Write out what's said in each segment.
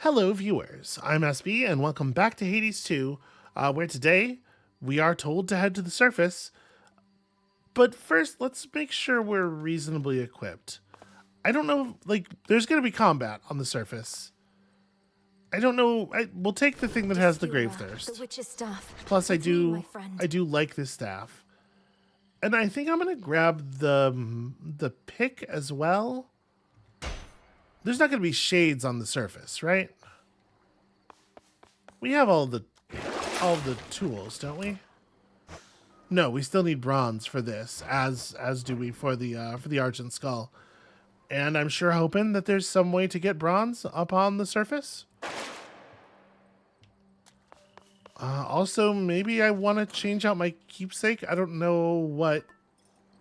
Hello, viewers. I'm SB, and welcome back to Hades 2, where today we are told to head to the surface. But first, let's make sure we're reasonably equipped. I don't know, there's going to be combat on the surface. I don't know. We'll take the thing that has the grave thirst. The witch's staff. Plus, I With me, do my friend. like this staff, and I think I'm going to grab the pick as well. There's not going to be shades on the surface, right? We have all the tools, don't we? No, we still need bronze for this, as do we for the Argent Skull. And I'm sure hoping that there's some way to get bronze up on the surface. Also, maybe I want to change out my keepsake. I don't know what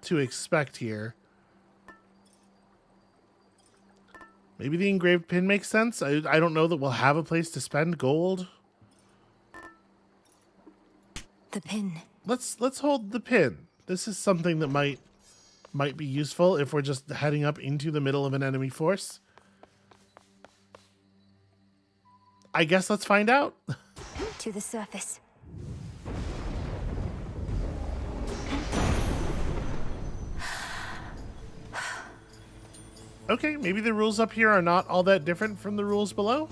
to expect here. Maybe the engraved pin makes sense. I don't know that we'll have a place to spend gold. The pin. Let's hold the pin. This is something that might be useful if we're just heading up into the middle of an enemy force. I guess let's find out. To the surface. Okay, maybe the rules up here are not all that different from the rules below.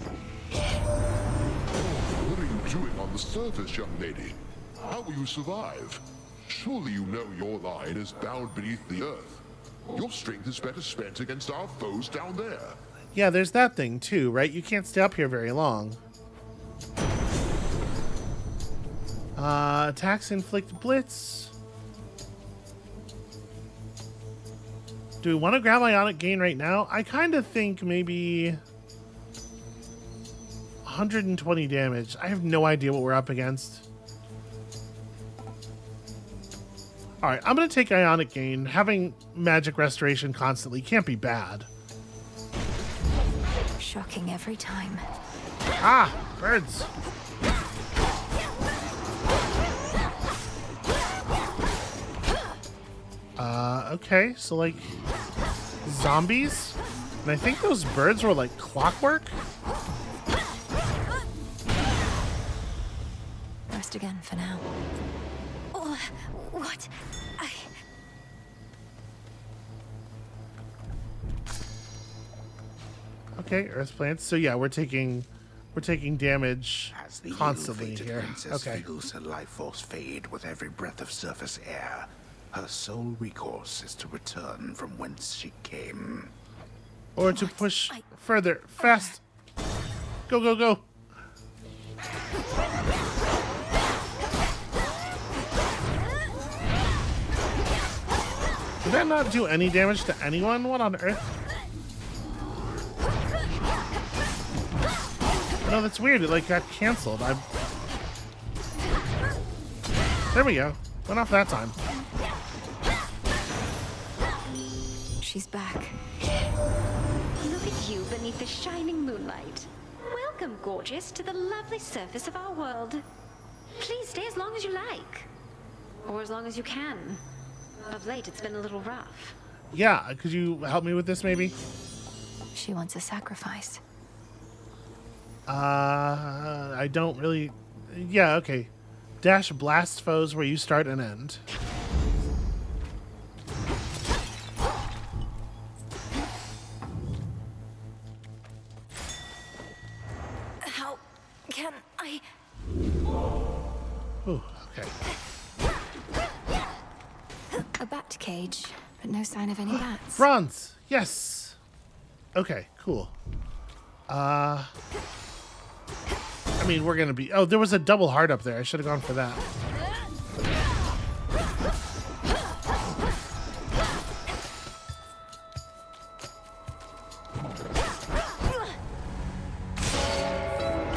What are you doing on the surface, young lady? How will you survive? Surely you know your line is bound beneath the earth. Your strength is better spent against our foes down there. Yeah, there's that thing too, right? You can't stay up here very long. Attacks inflict blitz. Do we want to grab Ionic Gain right now? I kind of think maybe 120 damage. I have no idea what we're up against. Alright, I'm going to take Ionic Gain. Having magic restoration constantly can't be bad. Shocking every time. Ah! Birds! Okay, so like zombies? And I think those birds were like clockwork? Rest again for now. Oh, what? Okay, earth plants. So yeah, we're taking damage As the constantly ill-fated here. princess Okay. feels her life force fade with every breath of surface air, her sole recourse is to return from whence she came. Or to push further. Fast! Go, go, go! Did that not do any damage to anyone? What on earth? No, that's weird. It like got canceled. There we go. Went off that time. She's back. Look at you beneath the shining moonlight. Welcome, gorgeous, to the lovely surface of our world. Please stay as long as you like. Or as long as you can. Of late, it's been a little rough. Yeah, could you help me with this maybe? She wants a sacrifice. I don't really... Yeah, okay. Dash blast foes where you start and end. How can I... Ooh, okay. A bat cage, but no sign of any bats. Bronze! Yes! Okay, cool. I mean, we're gonna be... Oh, there was a double heart up there. I should have gone for that.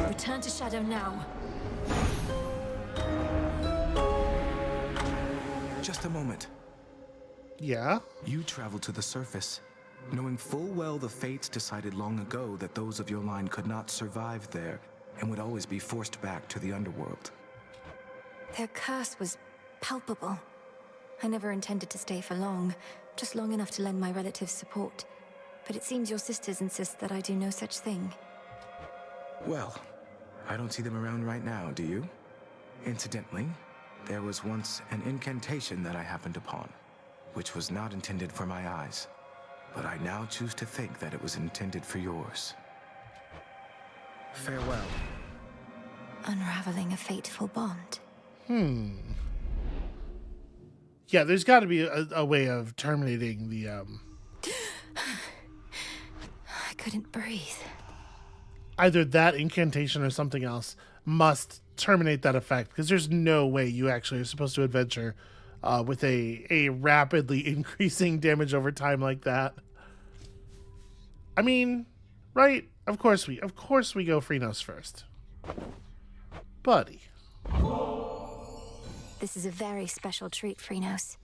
Return to Shadow now. Just a moment. Yeah? You traveled to the surface, knowing full well the fates decided long ago that those of your line could not survive there and would always be forced back to the Underworld. Their curse was palpable. I never intended to stay for long, just long enough to lend my relatives support. But it seems your sisters insist that I do no such thing. Well, I don't see them around right now, do you? Incidentally, there was once an incantation that I happened upon, which was not intended for my eyes, but I now choose to think that it was intended for yours. Farewell. Unraveling a fateful bond. Yeah, there's got to be a way of terminating the I couldn't breathe. either that incantation or something else must terminate that effect, because there's no way you actually are supposed to adventure with a rapidly increasing damage over time like that. I mean, right? Of course we go Chronos first. Buddy. This is a very special treat, Chronos.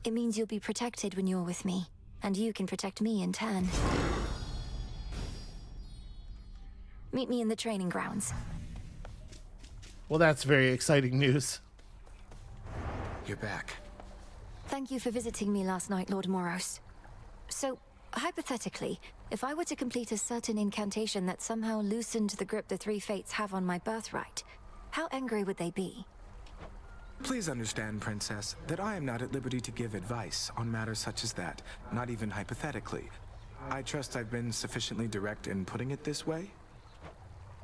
It means you'll be protected when you're with me, and you can protect me in turn. Meet me in the training grounds. Well, that's very exciting news. You're back. Thank you for visiting me last night, Lord Moros. So, hypothetically, if I were to complete a certain incantation that somehow loosened the grip the three fates have on my birthright, how angry would they be? Please understand, Princess, that I am not at liberty to give advice on matters such as that, not even hypothetically. I trust I've been sufficiently direct in putting it this way?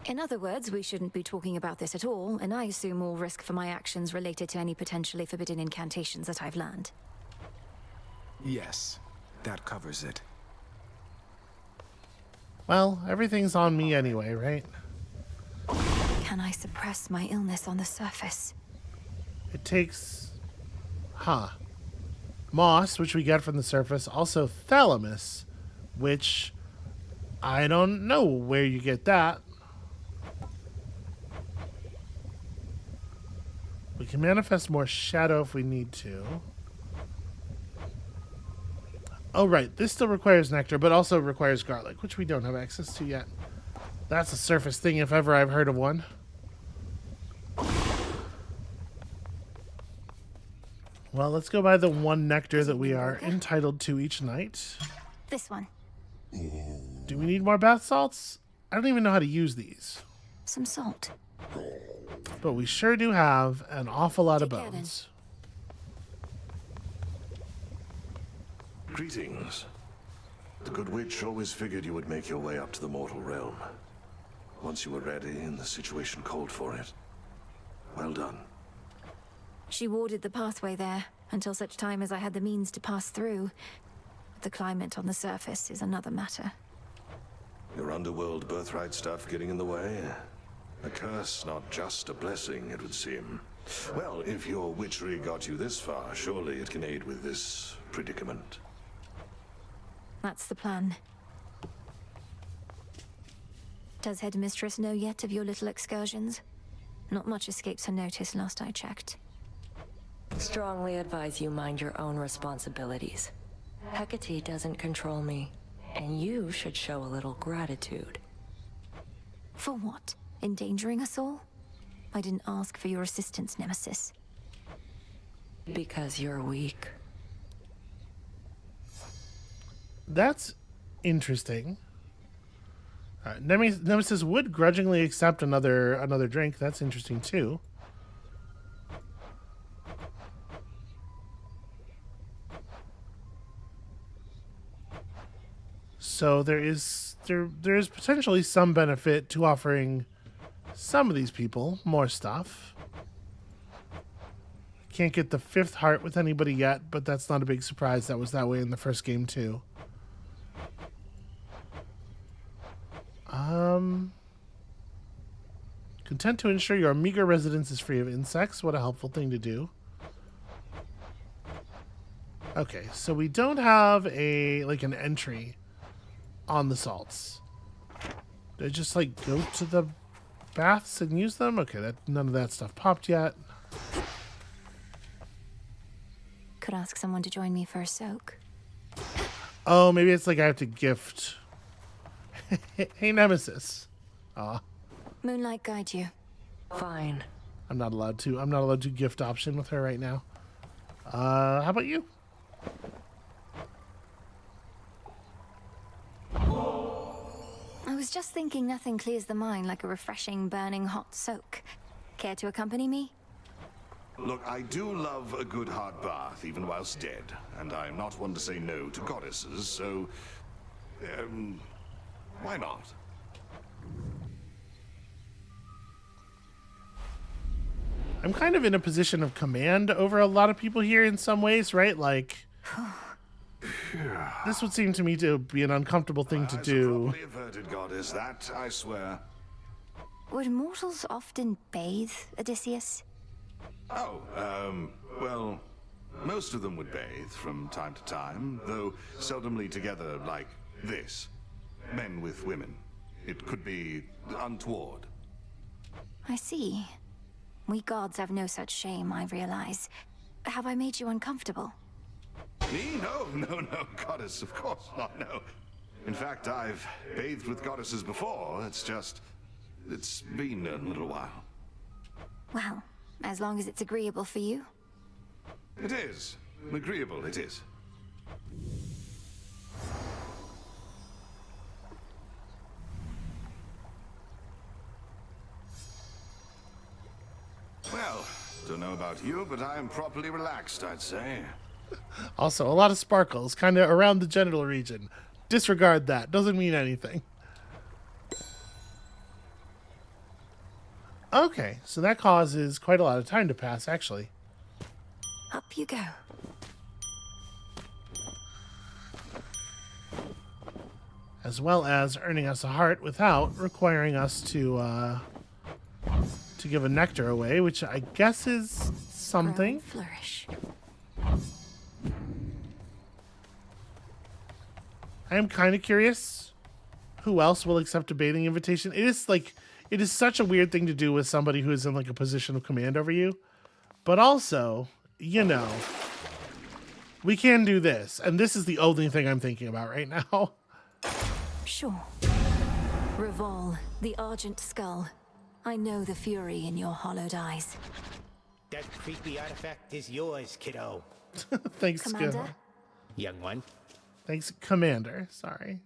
In other words, we shouldn't be talking about this at all, and I assume all risk for my actions related to any potentially forbidden incantations that I've learned. Yes, that covers it. Well, everything's on me anyway, right? Can I suppress my illness on the surface? It takes... moss, which we get from the surface. Also thalamus, which I don't know where you get that. We can manifest more shadow if we need to. Oh, right. This still requires nectar, but also requires garlic, which we don't have access to yet. That's a surface thing if ever I've heard of one. Well, let's go by the one nectar that we are entitled to each night. This one. Do we need more bath salts? I don't even know how to use these. Some salt. But we sure do have an awful lot of Take care, bones. Greetings. The good witch always figured you would make your way up to the mortal realm. Once you were ready and the situation called for it. Well done. She warded the pathway there, until such time as I had the means to pass through. The climate on the surface is another matter. Your underworld birthright stuff getting in the way? A curse, not just a blessing, it would seem. Well, if your witchery got you this far, surely it can aid with this predicament. That's the plan. Does Headmistress know yet of your little excursions? Not much escapes her notice last I checked. Strongly advise you mind your own responsibilities. Hecate doesn't control me, and you should show a little gratitude. For what? Endangering us all? I didn't ask for your assistance, Nemesis. Because you're weak. That's interesting. Nemesis would grudgingly accept another drink. That's interesting too. So there is potentially some benefit to offering some of these people more stuff. Can't get the fifth heart with anybody yet, but that's not a big surprise. That was that way in the first game too. Content to ensure your meager residence is free of insects. What a helpful thing to do. Okay, so we don't have an entry on the salts. Do I just go to the baths and use them? Okay, none of that stuff popped yet. Could ask someone to join me for a soak. Oh, maybe it's I have to gift. Hey, Nemesis. Aw. Moonlight guide you. Fine. I'm not allowed to gift option with her right now. How about you? I was just thinking nothing clears the mind like a refreshing, burning hot soak. Care to accompany me? Look, I do love a good hot bath, even whilst dead. And I'm not one to say no to goddesses, so... why not? I'm kind of in a position of command over a lot of people here in some ways, right? Like, this would seem to me to be an uncomfortable thing to do. Properly averted, goddess, that I swear. Would mortals often bathe, Odysseus? Oh, well, most of them would bathe from time to time, though seldomly together like this. Men with women. It could be untoward. I see. We gods have no such shame, I realize. Have I made you uncomfortable? Me? No, goddess, of course not, no. In fact, I've bathed with goddesses before. It's been a little while. Well, as long as it's agreeable for you. It is. Agreeable, it is. Well, don't know about you, but I am properly relaxed, I'd say. Also, a lot of sparkles, kind of around the genital region. Disregard that. Doesn't mean anything. Okay, so that causes quite a lot of time to pass, actually. Up you go. As well as earning us a heart without requiring us to give a nectar away, which I guess is something. Grow, flourish. I am kind of curious who else will accept a bathing invitation. It is such a weird thing to do with somebody who is in like a position of command over you. But also, you know, we can do this. And this is the only thing I'm thinking about right now. Sure. Revol, the Argent Skull. I know the fury in your hollowed eyes. That creepy artifact is yours, kiddo. Thanks, Commander? Skill. Young one. Thanks, Commander. Sorry.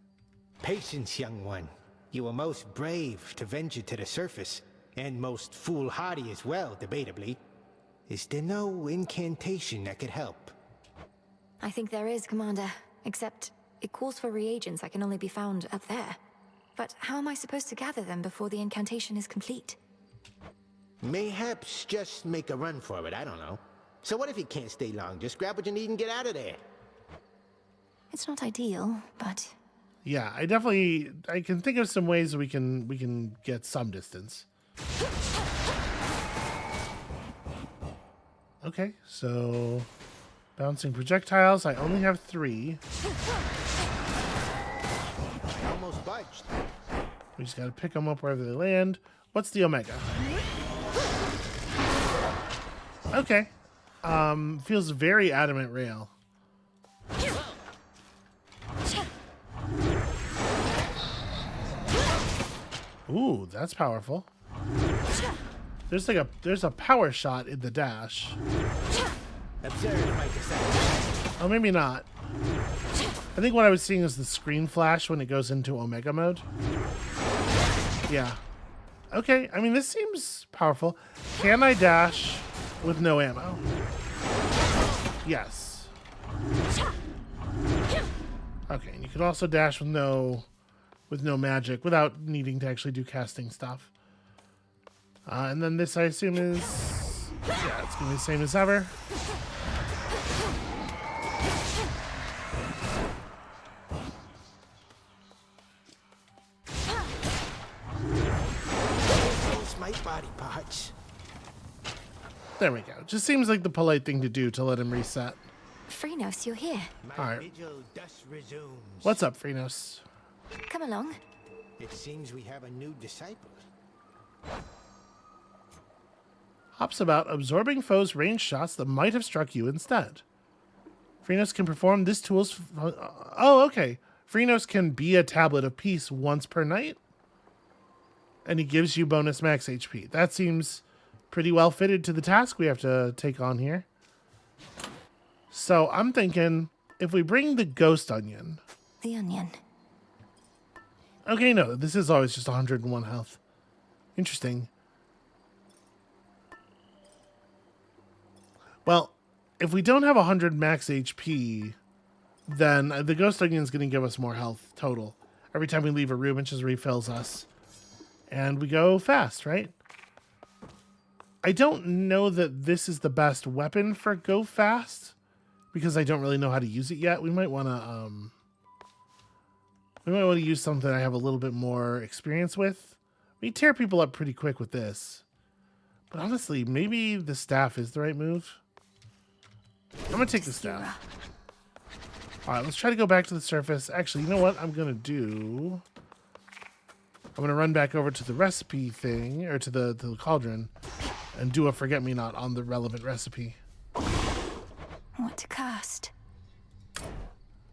Patience, young one. You were most brave to venture to the surface, and most foolhardy as well, debatably. Is there no incantation that could help? I think there is, Commander. Except it calls for reagents that can only be found up there. But how am I supposed to gather them before the incantation is complete? Mayhaps just make a run for it, I don't know. So what if you can't stay long? Just grab what you need and get out of there. It's not ideal, but... Yeah, I can think of some ways we can get some distance. Okay, so bouncing projectiles. I only have 3. Almost budged. We just gotta pick them up wherever they land. What's the Omega? Okay. Feels very adamant rail. Ooh, that's powerful. There's a power shot in the dash. Oh, maybe not. I think what I was seeing is the screen flash when it goes into Omega mode. Yeah. Okay, I mean, this seems powerful. Can I dash with no ammo? Yes. Okay, and you can also dash with no magic without needing to actually do casting stuff. And then this, I assume, is... Yeah, it's going to be the same as ever. My body parts. There we go. Just seems like the polite thing to do to let him reset. Phrynos, you're here. All right. Vigil thus resumes. What's up, Phrynos? Come along. It seems we have a new disciple. Hops about, absorbing foes' ranged shots that might have struck you instead. Phrynos can perform this tool's... Oh, okay. Phrynos can be a tablet of peace once per night. And he gives you bonus max HP. That seems pretty well fitted to the task we have to take on here. So I'm thinking, if we bring the ghost onion... The onion. Okay, no, this is always just 101 health. Interesting. Well, if we don't have 100 max HP, then the Ghost Onion is going to give us more health total. Every time we leave a room, it just refills us. And we go fast, right? I don't know that this is the best weapon for go fast, because I don't really know how to use it yet. We might want to use something I have a little bit more experience with. We tear people up pretty quick with this. But honestly, maybe the staff is the right move. I'm going to take the staff. All right, let's try to go back to the surface. Actually, you know what I'm going to do? I'm going to run back over to the recipe thing, or to the cauldron, and do a forget-me-not on the relevant recipe. What to cast?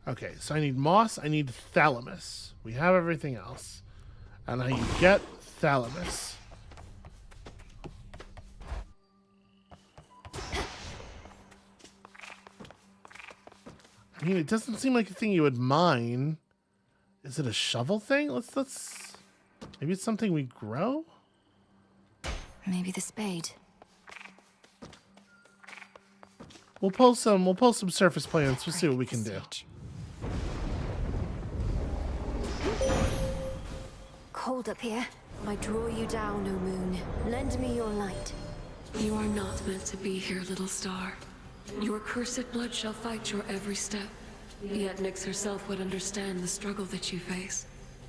Okay, so I need moss, I need thalamus. We have everything else. And how you get thalamus. I mean, it doesn't seem like a thing you would mine. Is it a shovel thing? Let's maybe it's something we grow? Maybe the spade. We'll pull some surface plants. We'll see what we can do. Cold up here. I draw you down, O moon. Lend me your light. You are not meant to be here, little star. Your cursed blood shall fight your every step. Yet Nyx herself would understand the struggle that you face.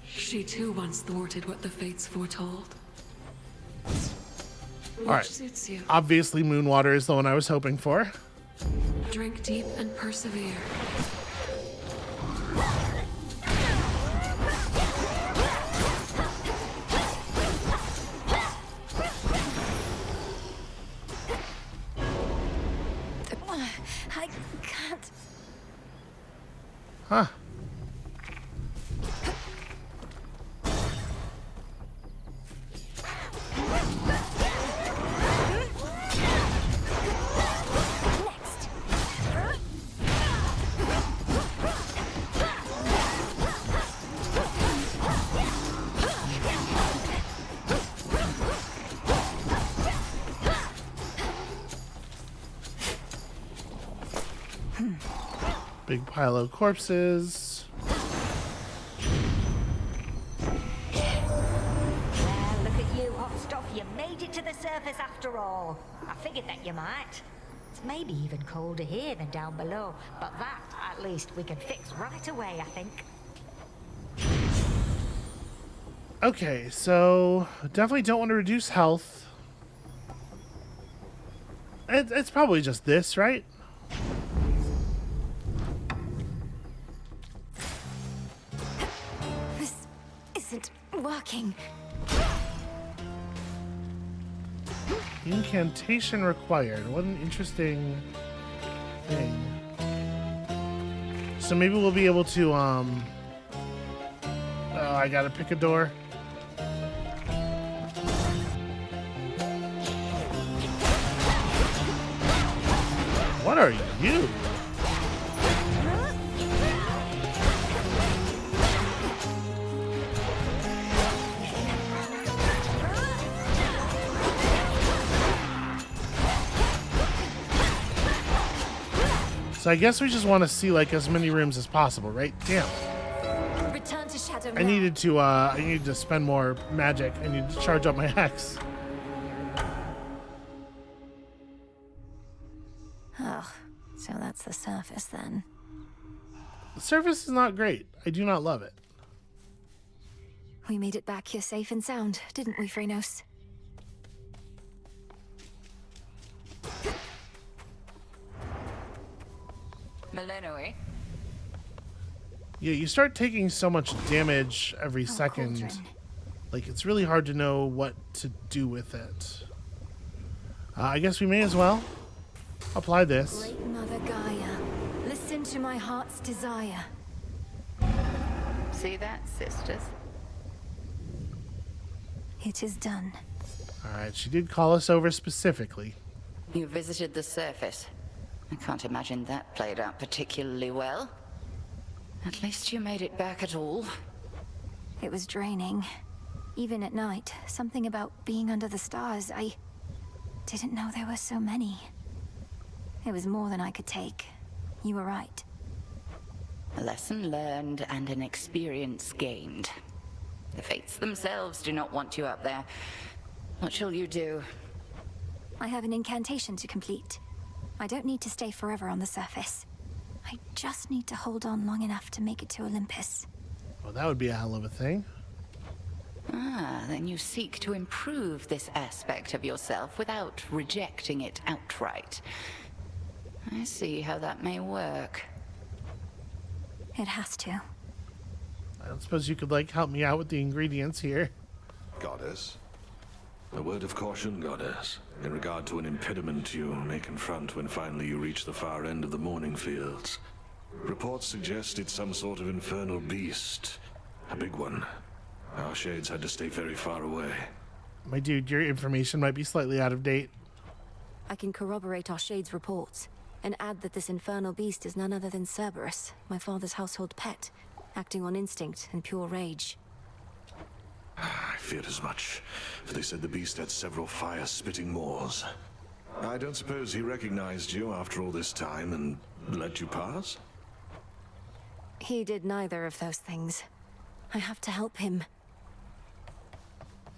She too once thwarted what the fates foretold. Which All right. suits you. Obviously, moon water is the one I was hoping for. Drink deep and persevere. I can't. Huh. Big pile of corpses. Well, look at you, hot stuff. You made it to the surface after all. I figured that you might. It's maybe even colder here than down below, but that, at least, we can fix right away, I think. Okay, so definitely don't want to reduce health. It's probably just this, right? This isn't working. Incantation required. What an interesting thing. So maybe we'll be able to, oh, I gotta pick a door. What are you? So I guess we just want to see like as many rooms as possible, right? Damn. Return to Shadow. I needed to spend more magic. I need to charge up my hex. Oh, so that's the surface then. The surface is not great. I do not love it. We made it back here safe and sound, didn't we, Chronos? Millenoi. Yeah, you start taking so much damage every second. Cauldron. Like, it's really hard to know what to do with it. I guess we may as well apply this. Great Mother Gaia, listen to my heart's desire. See that, sisters? It is done. All right, she did call us over specifically. You visited the surface. I can't imagine that played out particularly well. At least you made it back at all. It was draining. Even at night, something about being under the stars, I didn't know there were so many. It was more than I could take. You were right. A lesson learned and an experience gained. The Fates themselves do not want you up there. What shall you do? I have an incantation to complete. I don't need to stay forever on the surface. I just need to hold on long enough to make it to Olympus. Well, that would be a hell of a thing. Ah, then you seek to improve this aspect of yourself without rejecting it outright. I see how that may work. It has to. I don't suppose you could, like, help me out with the ingredients here. Goddess. A word of caution, Goddess, in regard to an impediment you may confront when finally you reach the far end of the morning fields. Reports suggest it's some sort of infernal beast. A big one. Our shades had to stay very far away. My dude, your information might be slightly out of date. I can corroborate our Shade's reports, and add that this infernal beast is none other than Cerberus, my father's household pet, acting on instinct and pure rage. I feared as much, for they said the beast had several fire-spitting maws. I don't suppose he recognized you after all this time and let you pass? He did neither of those things. I have to help him.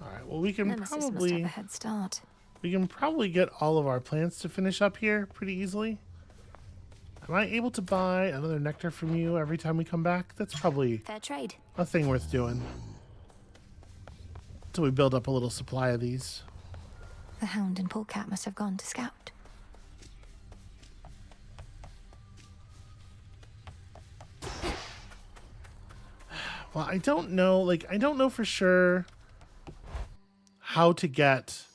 Alright, well we can Nemesis must have probably a head start. we can probably get all of our plants to finish up here pretty easily. Am I able to buy another nectar from you every time we come back? That's probably Fair trade. a thing worth doing. Until we build up a little supply of these. The Hound and Polecat must have gone to scout. Well, I don't know, like, I don't know for sure how to get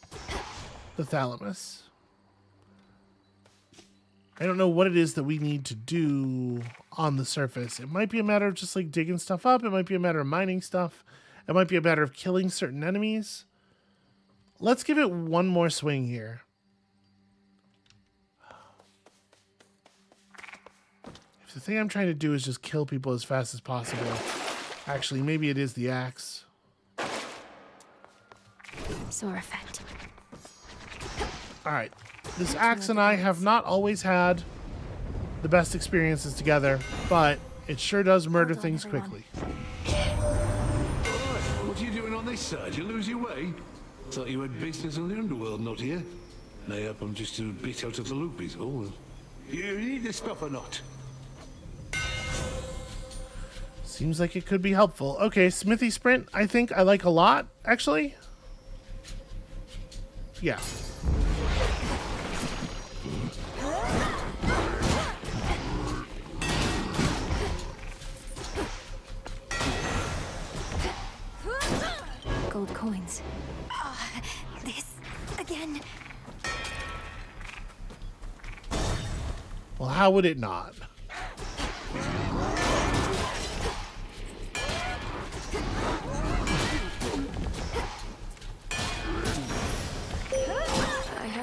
the thalamus. I don't know what it is that we need to do on the surface. It might be a matter of just, like, digging stuff up. It might be a matter of mining stuff. It might be a matter of killing certain enemies. Let's give it one more swing here. If the thing I'm trying to do is just kill people as fast as possible... Actually, maybe it is the axe. Sore effect. Alright. This axe and I have not always had the best experiences together, but it sure does murder things quickly. What are you doing on this side? You lose your way? Thought you had business on the Underworld, not here. Mayhap I'm just a bit out of the loop, is all. You need the stuff or not? Seems like it could be helpful. Okay, Smithy Sprint, I think I like a lot, actually. Yeah. Gold coins. This again. Well, how would it not?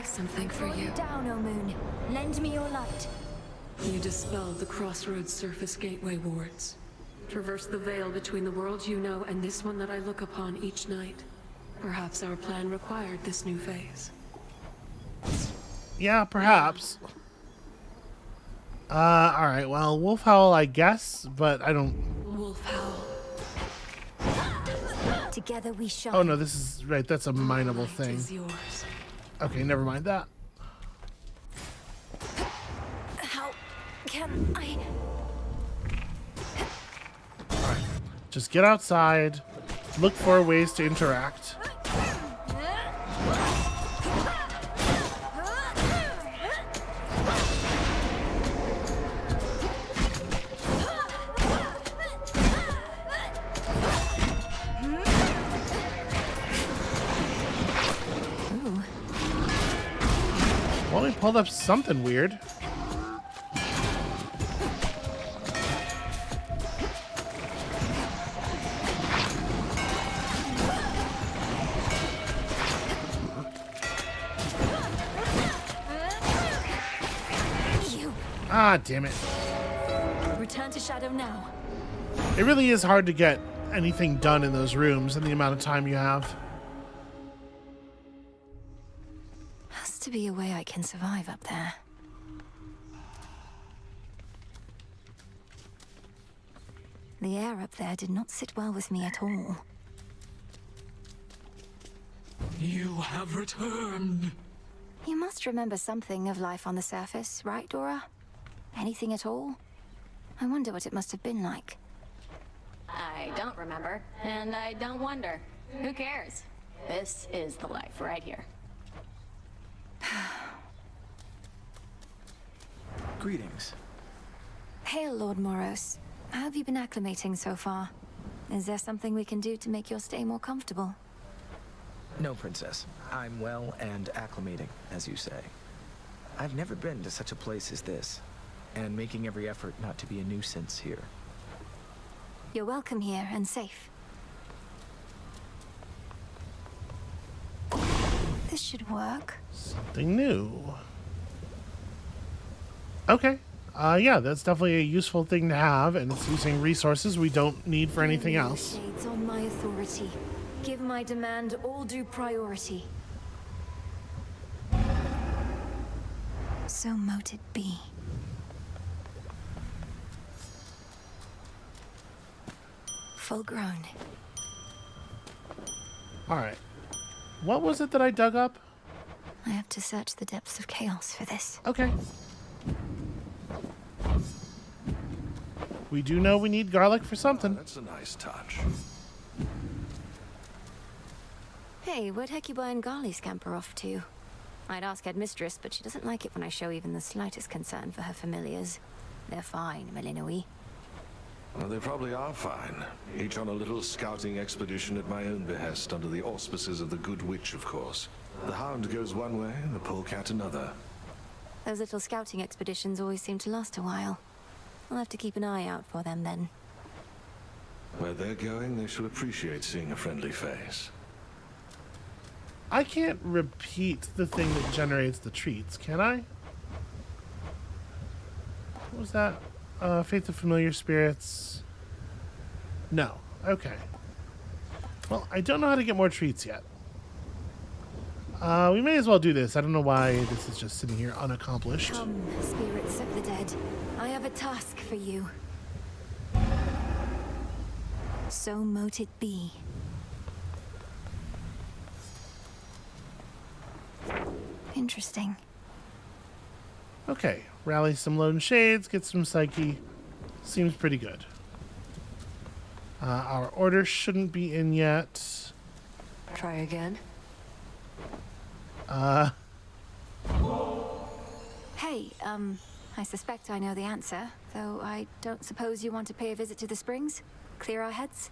Something for you. Down, O Moon. Lend me your light. You dispelled the Crossroads surface gateway wards. Traverse the veil between the world you know and this one that I look upon each night. Perhaps our plan required this new phase. Yeah, perhaps. Alright, well, Wolf Howl, I guess, but I don't... Wolf Howl. Together we shine. Oh, no, this is... Right, that's a mineable thing. Is yours. Okay, never mind that. How can I... Alright, just get outside, look for ways to interact. Well, we pulled up something weird. Ah, damn it. Return to Shadow now. It really is hard to get anything done in those rooms in the amount of time you have. Has to be a way I can survive up there. The air up there did not sit well with me at all. You have returned. You must remember something of life on the surface, right, Dora? Anything at all? I wonder what it must have been like. I don't remember, and I don't wonder. Who cares? This is the life right here. Greetings. Hail, Lord Moros. How have you been acclimating so far? Is there something we can do to make your stay more comfortable? No, Princess. I'm well and acclimating, as you say. I've never been to such a place as this, and making every effort not to be a nuisance here. You're welcome here and safe. This should work. Something new. Okay. Yeah, that's definitely a useful thing to have, and it's using resources we don't need for anything else. Shades on my authority. Give my demand all due priority. So mote it be. Full grown. Alright. What was it that I dug up? I have to search the depths of chaos for this. Okay. We do know we need garlic for something. That's a nice touch. Hey, where'd Hecuba and Garly scamper off to? I'd ask Headmistress, but she doesn't like it when I show even the slightest concern for her familiars. They're fine, Malinoe. Well, they probably are fine. Each on a little scouting expedition at my own behest, under the auspices of the Good Witch, of course. The Hound goes one way, the Polecat another. Those little scouting expeditions always seem to last a while. I'll have to keep an eye out for them then. Where they're going, they shall appreciate seeing a friendly face. I can't repeat the thing that generates the treats, can I? What was that? Faith of Familiar Spirits? No. Okay. Well, I don't know how to get more treats yet. We may as well do this. I don't know why this is just sitting here unaccomplished. Come, spirits of the dead. I have a task for you. So mote it be. Interesting. Okay, rally some lone shades, get some psyche. Seems pretty good. Our order shouldn't be in yet. Try again. Hey, I suspect I know the answer, though I don't suppose you want to pay a visit to the springs? Clear our heads?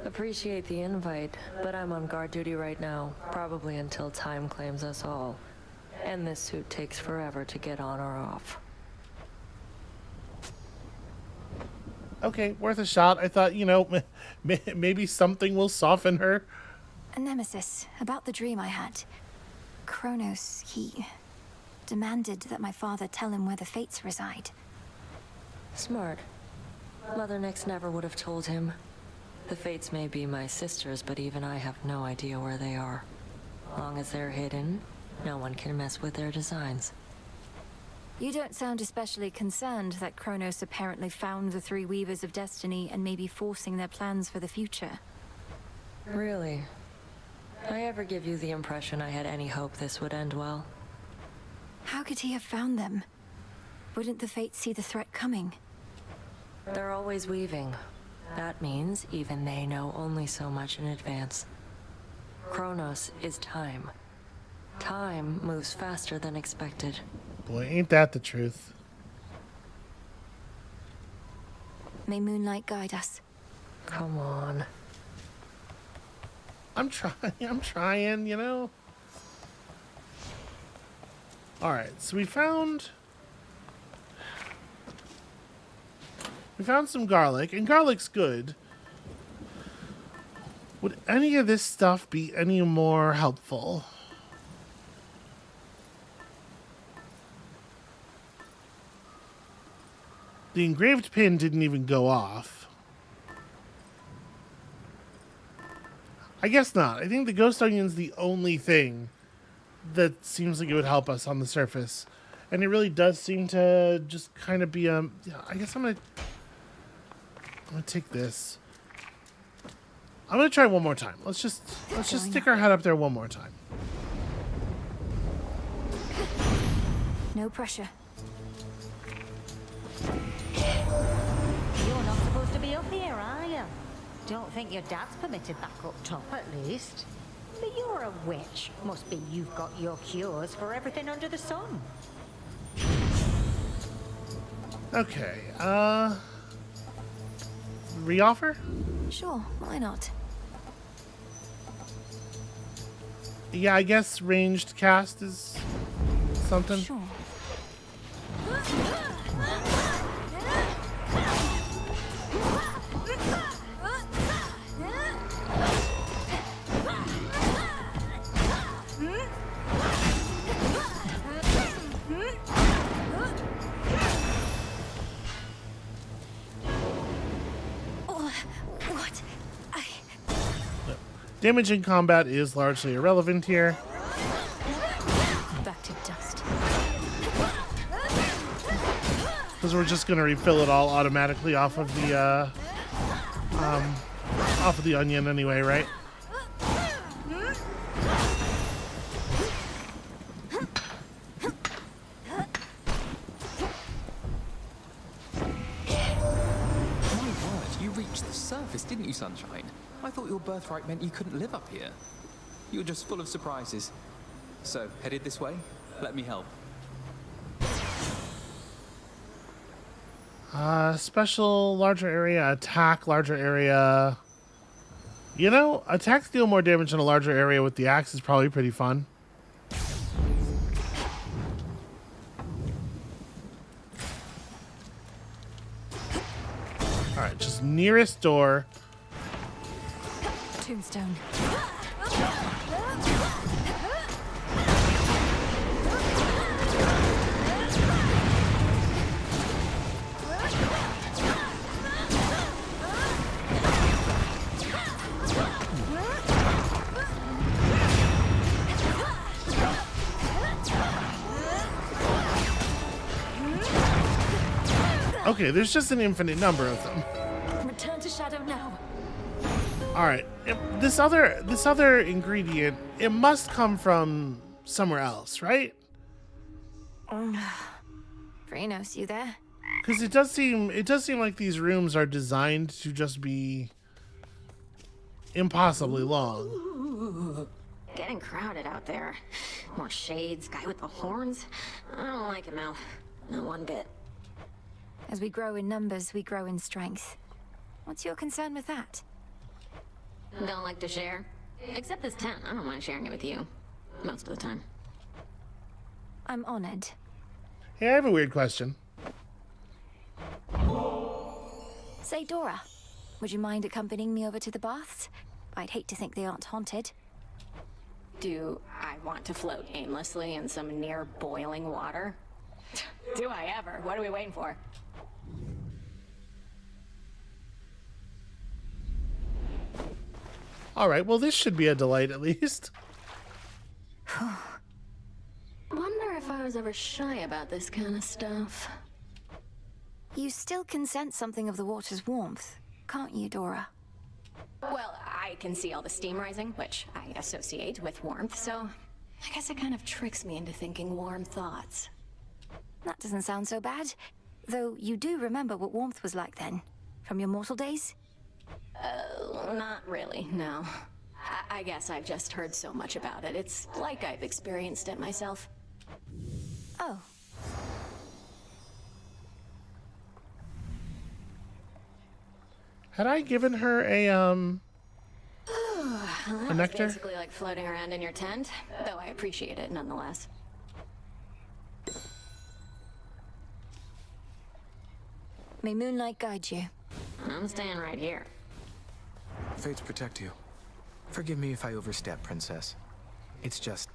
Appreciate the invite, but I'm on guard duty right now, probably until time claims us all. And this suit takes forever to get on or off. Okay, worth a shot. I thought, maybe something will soften her. A nemesis, about the dream I had. Chronos, he demanded that my father tell him where the fates reside. Smart. Mother Nyx never would have told him. The fates may be my sisters, but even I have no idea where they are. Long as they're hidden, no one can mess with their designs. You don't sound especially concerned that Chronos apparently found the three Weavers of Destiny and may be forcing their plans for the future. Really? I ever give you the impression I had any hope this would end well? How could he have found them? Wouldn't the fates see the threat coming? They're always weaving. That means even they know only so much in advance. Chronos is time. Time moves faster than expected. Boy, ain't that the truth. May moonlight guide us. Come on. I'm trying, Alright, so we found some garlic, and garlic's good. Would any of this stuff be any more helpful? The engraved pin didn't even go off. I guess not. I think the ghost onion's the only thing that seems like it would help us on the surface. And it really does seem to just kind of be yeah, I guess I'm gonna take this. I'm gonna try one more time. Let's just stick our head up there one more time. No pressure. You're not supposed to be up here, are you? Don't think your dad's permitted back up top, at least. But you're a witch. Must be you've got your cures for everything under the sun. Okay, reoffer? Sure, why not? Yeah, I guess ranged cast is something. Sure. What? Damage in combat is largely irrelevant here. Back to dust. Because we're just going to refill it all automatically off of the onion anyway, right? Didn't you, Sunshine? I thought your birthright meant you couldn't live up here. You were just full of surprises. So, headed this way? Let me help. Special, larger area, attack, larger area. You know, attacks deal more damage in a larger area with the axe is probably pretty fun. Alright, just nearest door. Tombstone. Okay, there's just an infinite number of them. Return to shadow now. All right, this other ingredient, it must come from somewhere else, right? Chronos, you there? Because it does seem like these rooms are designed to just be impossibly long. Ooh, getting crowded out there. More shades, guy with the horns. I don't like it, Mel. Not one bit. As we grow in numbers, we grow in strength. What's your concern with that? Don't like to share? Except this tent. I don't mind sharing it with you. Most of the time. I'm honored. Hey, I have a weird question. Say, Dora, would you mind accompanying me over to the baths? I'd hate to think they aren't haunted. Do I want to float aimlessly in some near boiling water? Do I ever? What are we waiting for? All right, well, this should be a delight at least. Wonder if I was ever shy about this kind of stuff. You still can sense something of the water's warmth, can't you, Dora? Well, I can see all the steam rising, which I associate with warmth, so I guess it kind of tricks me into thinking warm thoughts. That doesn't sound so bad. Though you do remember what warmth was like then, from your mortal days? Not really, no. I guess I've just heard so much about it. It's like I've experienced it myself. Oh. Had I given her a nectar? Basically like floating around in your tent, though I appreciate it nonetheless. May moonlight guide you. I'm staying right here. Fates protect you. Forgive me if I overstep, Princess. It's just...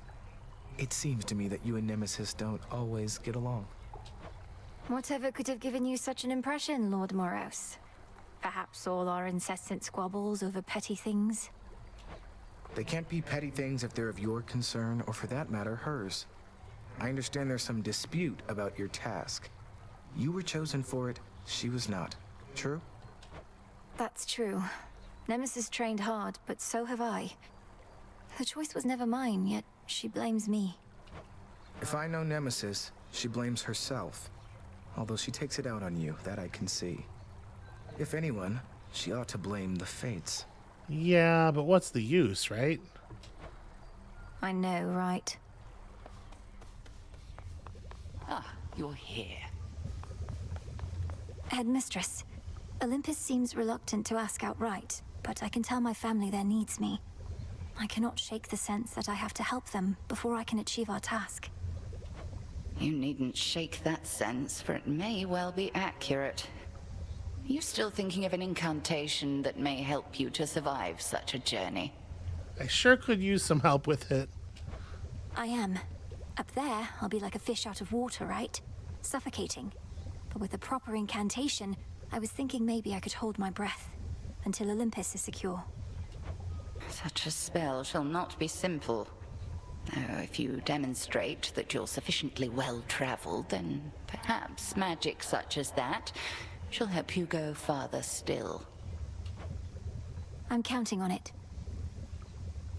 it seems to me that you and Nemesis don't always get along. Whatever could have given you such an impression, Lord Moros? Perhaps all our incessant squabbles over petty things? They can't be petty things if they're of your concern, or for that matter, hers. I understand there's some dispute about your task. You were chosen for it, she was not. True? That's true. Nemesis trained hard, but so have I. The choice was never mine, yet she blames me. If I know Nemesis, she blames herself. Although she takes it out on you, that I can see. If anyone, she ought to blame the fates. Yeah, but what's the use, right? I know, right? Ah, you're here. Headmistress, Olympus seems reluctant to ask outright, but I can tell my family there needs me. I cannot shake the sense that I have to help them before I can achieve our task. You needn't shake that sense, for it may well be accurate. Are you still thinking of an incantation that may help you to survive such a journey? I sure could use some help with it. I am. Up there, I'll be like a fish out of water, right? Suffocating. But with a proper incantation, I was thinking maybe I could hold my breath until Olympus is secure. Such a spell shall not be simple. If you demonstrate that you're sufficiently well-traveled, then perhaps magic such as that shall help you go farther still. I'm counting on it.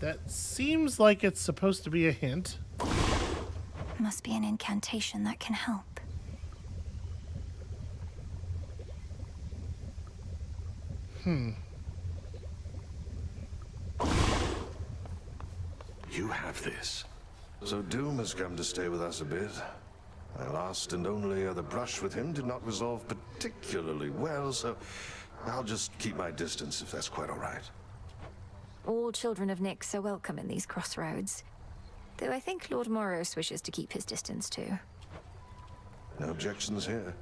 That seems like it's supposed to be a hint. Must be an incantation that can help. You have this. So Doom has come to stay with us a bit. My last and only other brush with him did not resolve particularly well, so I'll just keep my distance if that's quite all right. All children of Nyx are welcome in these crossroads. Though I think Lord Moros wishes to keep his distance too. No objections here.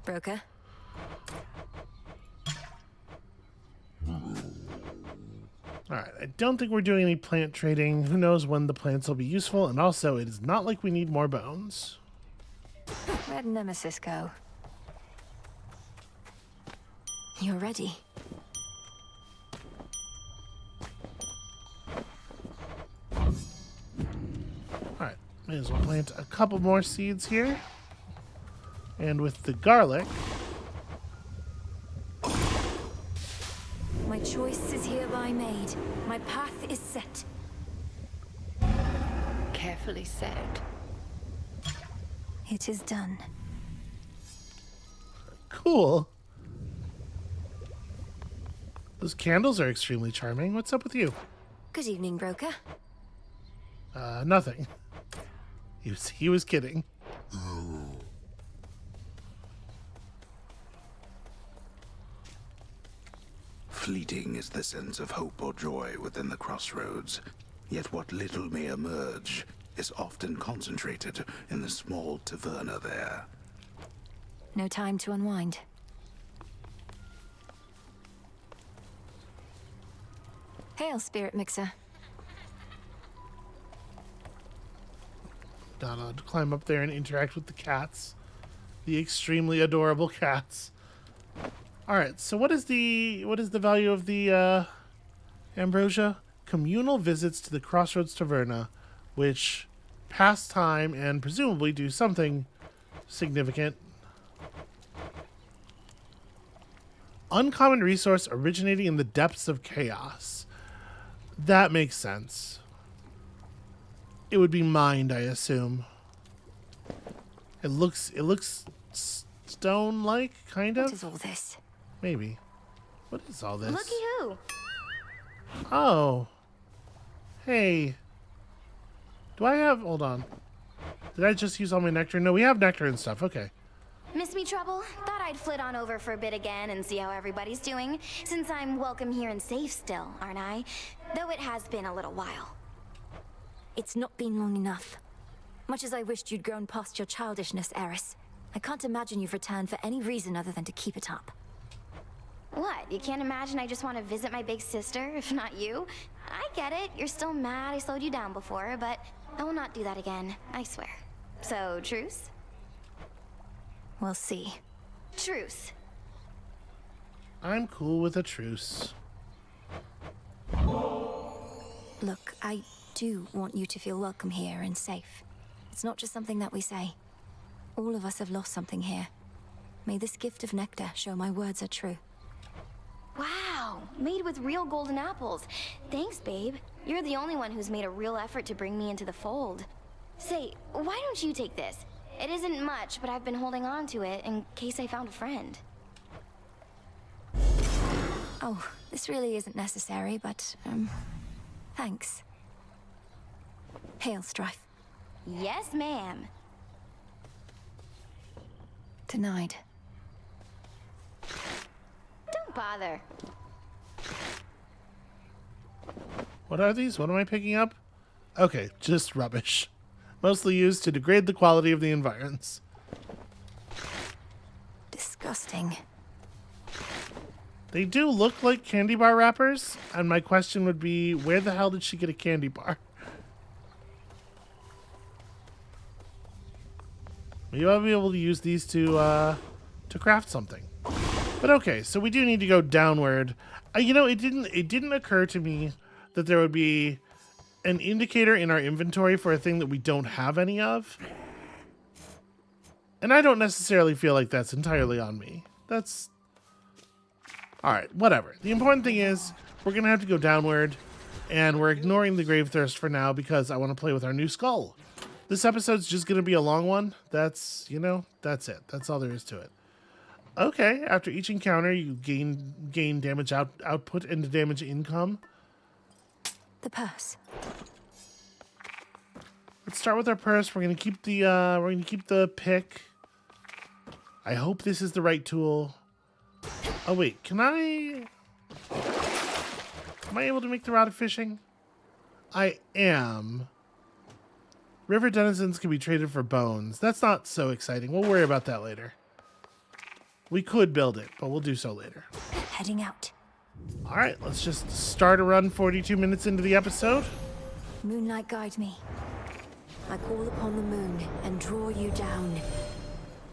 Broker? Alright, I don't think we're doing any plant trading. Who knows when the plants will be useful, and also, it is not like we need more bones. Where'd Nemesis go? You're ready. Alright, may as well plant a couple more seeds here. And with the garlic... My choice is hereby made. My path is set. Carefully said. It is done. Cool. Those candles are extremely charming. What's up with you? Good evening, Broker. Nothing. He was kidding. Fleeting is the sense of hope or joy within the Crossroads, yet what little may emerge is often concentrated in the small taverna there. No time to unwind. Hail, Spirit Mixer. Donna to climb up there and interact with the cats. The extremely adorable cats. Alright, so what is the value of the ambrosia? Communal visits to the Crossroads Taverna, which pass time and presumably do something significant. Uncommon resource originating in the depths of chaos. That makes sense. It would be mined, I assume. It looks stone-like, kind of. What is all this? Maybe. What is all this? Looky who. Oh. Hey. Do I have... Hold on. Did I just use all my nectar? No, we have nectar and stuff. Okay. Miss me trouble? Thought I'd flit on over for a bit again and see how everybody's doing, since I'm welcome here and safe still, aren't I? Though it has been a little while. It's not been long enough. Much as I wished you'd grown past your childishness, Eris, I can't imagine you've returned for any reason other than to keep it up. What, you can't imagine I just want to visit my big sister, if not you? I get it, you're still mad I slowed you down before, but I will not do that again, I swear. So, truce? We'll see. Truce. I'm cool with a truce. Look, I do want you to feel welcome here and safe. It's not just something that we say. All of us have lost something here. May this gift of nectar show my words are true. Wow, made with real golden apples. Thanks, babe. You're the only one who's made a real effort to bring me into the fold. Say, why don't you take this? It isn't much, but I've been holding on to it in case I found a friend. Oh, this really isn't necessary, but, thanks. Hail, Strife. Yes, ma'am. Denied. Don't bother. What are these? What am I picking up? Okay, just rubbish. Mostly used to degrade the quality of the environs. Disgusting. They do look like candy bar wrappers, and my question would be, where the hell did she get a candy bar? Maybe I'll be able to use these to craft something. But okay, so we do need to go downward. You know, it didn't occur to me that there would be an indicator in our inventory for a thing that we don't have any of. And I don't necessarily feel like that's entirely on me. That's... Alright, whatever. The important thing is, we're going to have to go downward, and we're ignoring the Grave Thirst for now because I want to play with our new skull. This episode's just going to be a long one. That's, you know, that's it. That's all there is to it. Okay, after each encounter, you gain damage output and damage income. The purse. Let's start with our purse. We're gonna keep the pick. I hope this is the right tool. Oh wait, am I able to make the rod of fishing? I am. River denizens can be traded for bones. That's not so exciting. We'll worry about that later. We could build it, but we'll do so later. Heading out. All right, let's just start a run 42 minutes into the episode. Moonlight, guide me. I call upon the moon and draw you down.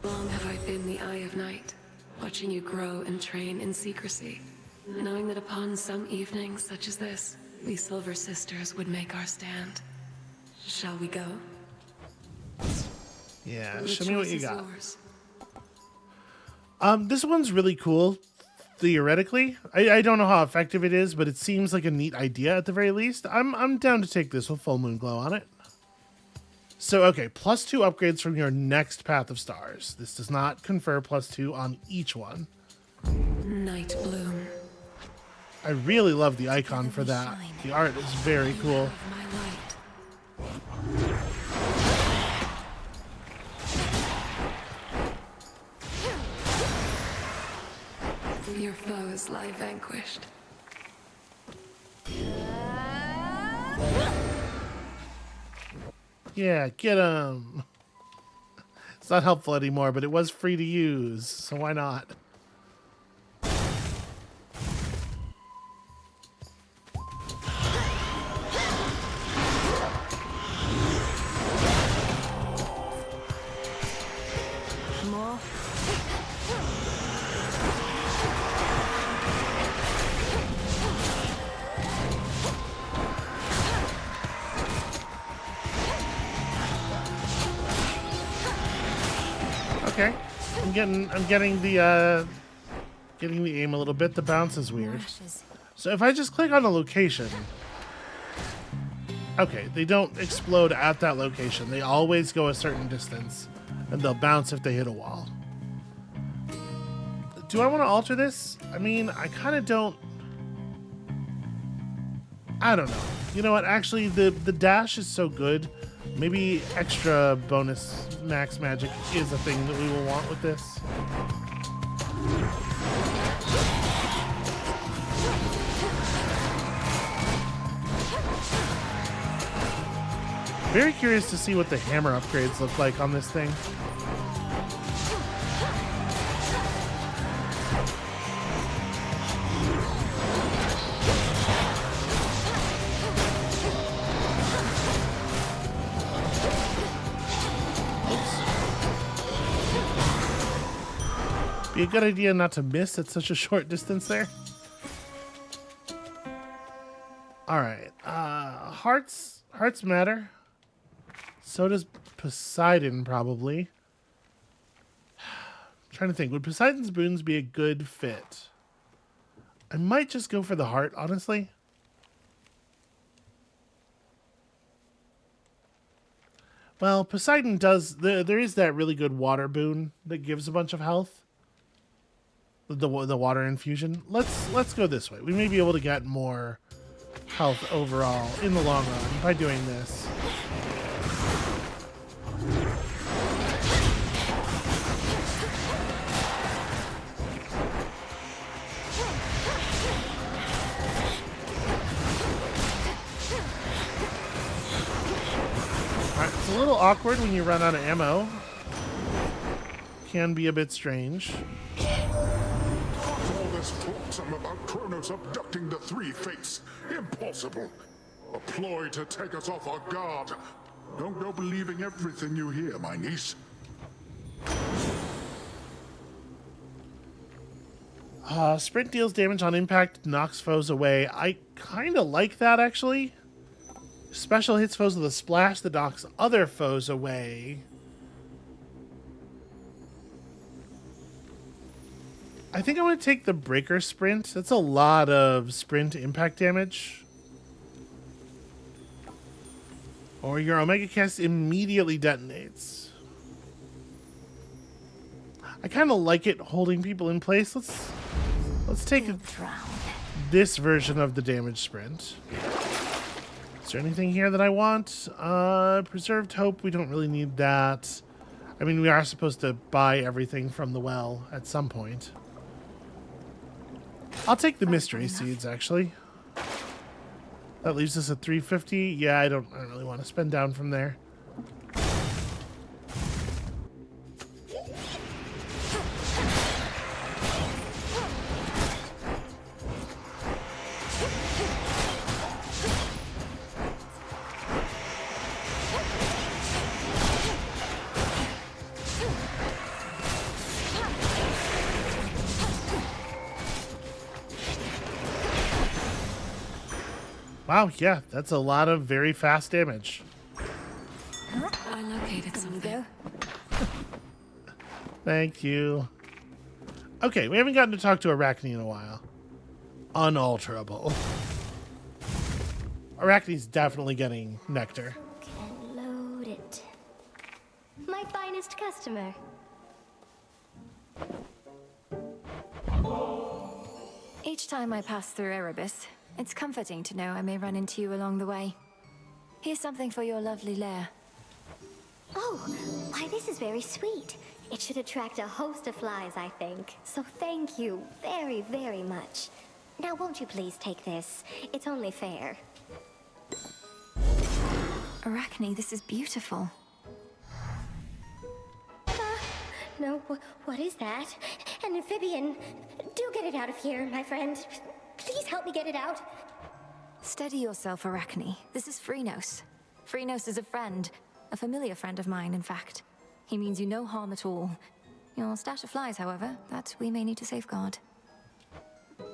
Long have I been the eye of night, watching you grow and train in secrecy, knowing that upon some evening such as this, we Silver Sisters would make our stand. Shall we go? Yeah, The show me what choice you is got. yours. This one's really cool, theoretically. I don't know how effective it is, but it seems like a neat idea at the very least. I'm down to take this with Full Moon Glow on it. So, okay, +2 upgrades from your next Path of Stars. This does not confer +2 on each one. Night Bloom. I really love the icon for that. The art is very cool. My light. Your foes lie vanquished. Yeah, get him. It's not helpful anymore, but it was free to use, so why not? More. Okay, I'm getting the aim a little bit. The bounce is weird. So if I just click on a location, okay, they don't explode at that location. They always go a certain distance, and they'll bounce if they hit a wall. Do I want to alter this? I mean, I kind of don't. I don't know. You know what? Actually, the dash is so good. Maybe extra bonus max magic is a thing that we will want with this. Very curious to see what the hammer upgrades look like on this thing. Be a good idea not to miss at such a short distance there. Alright. Hearts matter. So does Poseidon, probably. Trying to think, would Poseidon's boons be a good fit? I might just go for the heart, honestly. Well, Poseidon does... There is that really good water boon that gives a bunch of health. The water infusion. Let's go this way. We may be able to get more health overall in the long run by doing this. Alright, it's a little awkward when you run out of ammo. Can be a bit strange. All this flotsam about Chronos abducting the three fates. Impossible. A ploy to take us off our guard. Don't go believing everything you hear, my niece. Sprint deals damage on impact, knocks foes away. I kind of like that, actually. Special hits foes with a splash that knocks other foes away. I think I'm going to take the Breaker Sprint. That's a lot of sprint impact damage. Or your Omega Cast immediately detonates. I kind of like it holding people in place. Let's take this version of the damage sprint. Is there anything here that I want? Preserved Hope, we don't really need that. I mean, we are supposed to buy everything from the well at some point. I'll take the mystery seeds, actually. That leaves us at 350. Yeah, I don't really want to spend down from there. Wow, yeah, that's a lot of very fast damage. I located something. Thank you. Okay, we haven't gotten to talk to Arachne in a while. Unalterable. Arachne's definitely getting nectar. Can load it. My finest customer. Each time I pass through Erebus, it's comforting to know I may run into you along the way. Here's something for your lovely lair. Oh, why this is very sweet. It should attract a host of flies, I think. So thank you very, very much. Now won't you please take this? It's only fair. Arachne, this is beautiful. No, what is that? An amphibian. Do get it out of here, my friend. Please help me get it out. Steady yourself, Arachne. This is Phrynos. Phrynos is a friend. A familiar friend of mine, in fact. He means you no harm at all. Your stash of flies, however, that we may need to safeguard.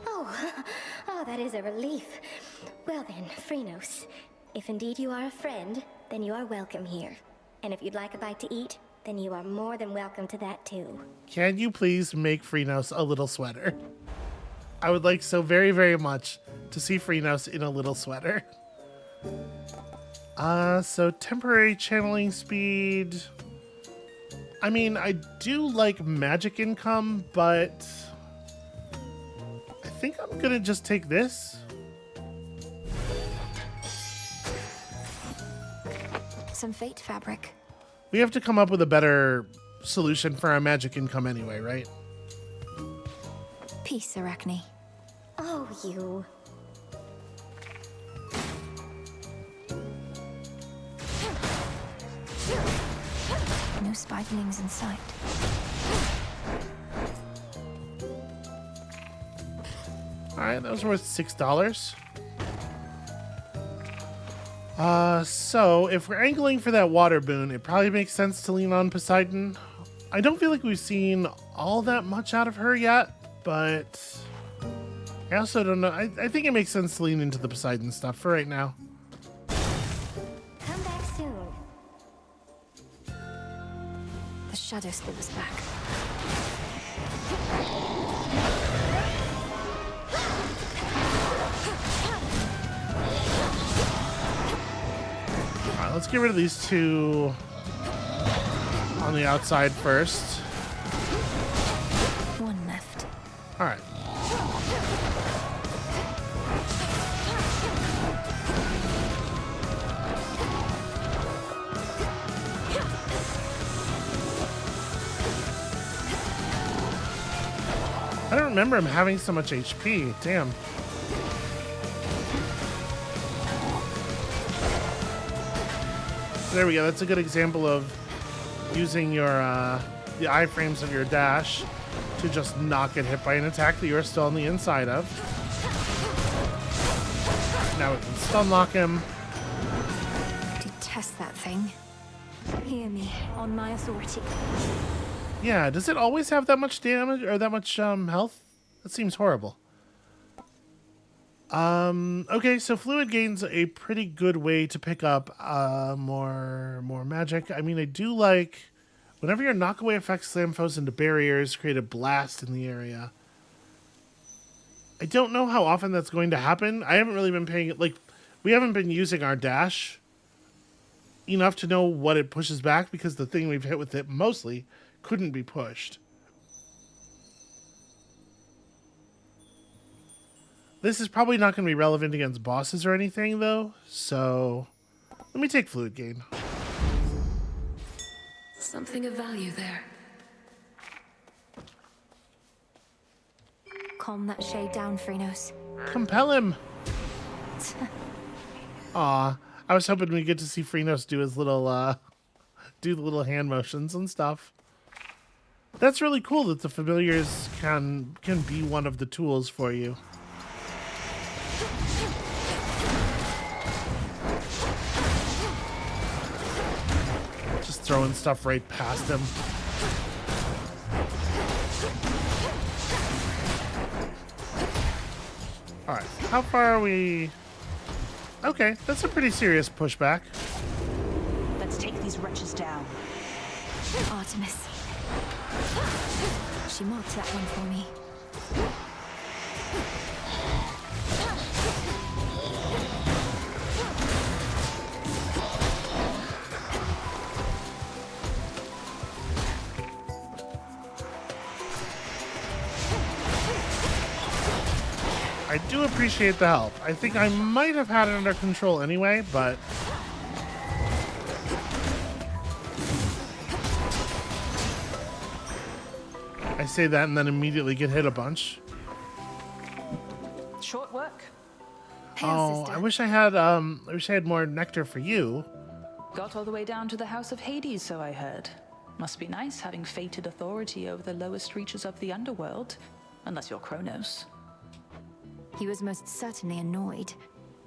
Oh, that is a relief. Well then, Phrynos, if indeed you are a friend, then you are welcome here. And if you'd like a bite to eat, then you are more than welcome to that too. Can you please make Phrynos a little sweater? I would like so very, very much to see Phrynos in a little sweater. So temporary channeling speed. I mean, I do like magic income, but I think I'm gonna just take this. Some fate fabric. We have to come up with a better solution for our magic income anyway, right? Peace, Arachne. Oh, you. No spiderlings in sight. Alright, that was worth $6. So if we're angling for that water boon, it probably makes sense to lean on Poseidon. I don't feel like we've seen all that much out of her yet, but I also don't know. I think it makes sense to lean into the Poseidon stuff for right now. Come back soon. The shadow slithers back. Alright, let's get rid of these two on the outside first. One left. Alright. I don't remember him having so much HP. Damn. There we go. That's a good example of using your the iframes of your dash to just not get hit by an attack that you're still on the inside of. Now we can stun lock him. Detest that thing. Hear me, on my authority. Yeah, does it always have that much damage or that much health? That seems horrible. Okay, so fluid gain's a pretty good way to pick up more magic. I mean, I do like whenever your knockaway effects slam foes into barriers, create a blast in the area. I don't know how often that's going to happen. I haven't really been paying it, like, we haven't been using our dash enough to know what it pushes back because the thing we've hit with it mostly couldn't be pushed. This is probably not going to be relevant against bosses or anything, though, so let me take fluid gain. Something of value there. Calm that shade down, Chronos. Compel him! Aw, I was hoping we'd get to see Chronos do his little, do the little hand motions and stuff. That's really cool that the familiars can be one of the tools for you. Just throwing stuff right past him. Alright, how far are we? Okay, that's a pretty serious pushback. Let's take these wretches down. Artemis. She marked that one for me. I do appreciate the help. I think I might have had it under control anyway, but I say that and then immediately get hit a bunch. Short work. Oh, I wish I had more nectar for you. Got all the way down to the House of Hades, so I heard. Must be nice having fated authority over the lowest reaches of the Underworld. Unless you're Chronos. He was most certainly annoyed.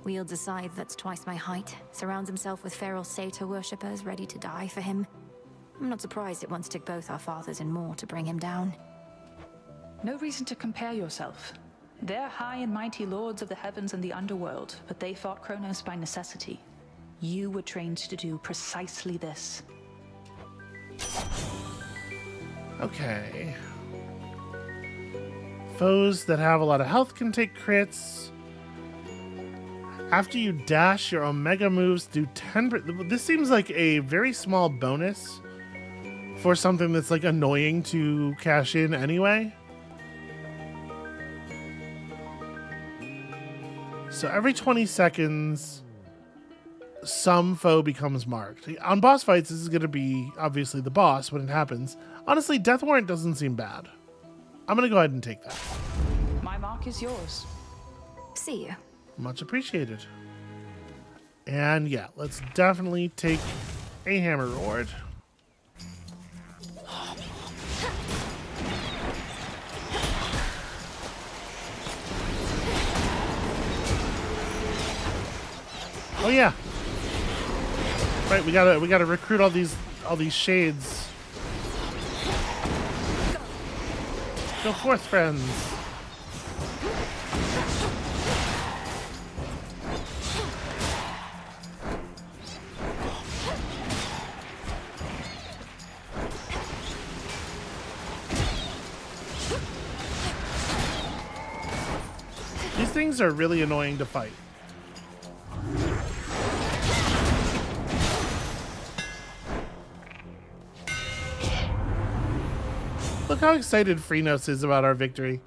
Wields a scythe that's twice my height, surrounds himself with feral satyr worshippers ready to die for him. I'm not surprised it once took both our fathers and more to bring him down. No reason to compare yourself. They're high and mighty lords of the heavens and the underworld, but they fought Chronos by necessity. You were trained to do precisely this. Okay. Foes that have a lot of health can take crits. After you dash, your Omega moves do 10%. This seems like a very small bonus for something that's like annoying to cash in anyway. So every 20 seconds, some foe becomes marked. On boss fights, this is going to be obviously the boss when it happens. Honestly, Death Warrant doesn't seem bad. I'm going to go ahead and take that. My mark is yours. See you. Much appreciated. And yeah, let's definitely take a hammer reward. Oh yeah. Right, we gotta recruit all these shades. Go forth, friends. These things are really annoying to fight. Look how excited Chronos is about our victory.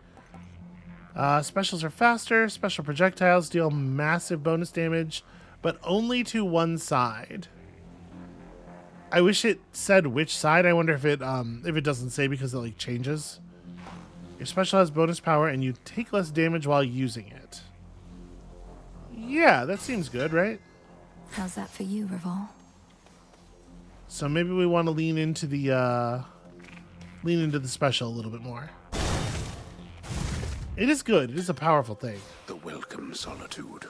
Specials are faster. Special projectiles deal massive bonus damage, but only to one side. I wish it said which side. I wonder if it doesn't say because it like changes. Your special has bonus power and you take less damage while using it. Yeah, that seems good, right? How's that for you, Revol? So maybe we want to lean into the special a little bit more. It is good. It is a powerful thing. The welcome solitude.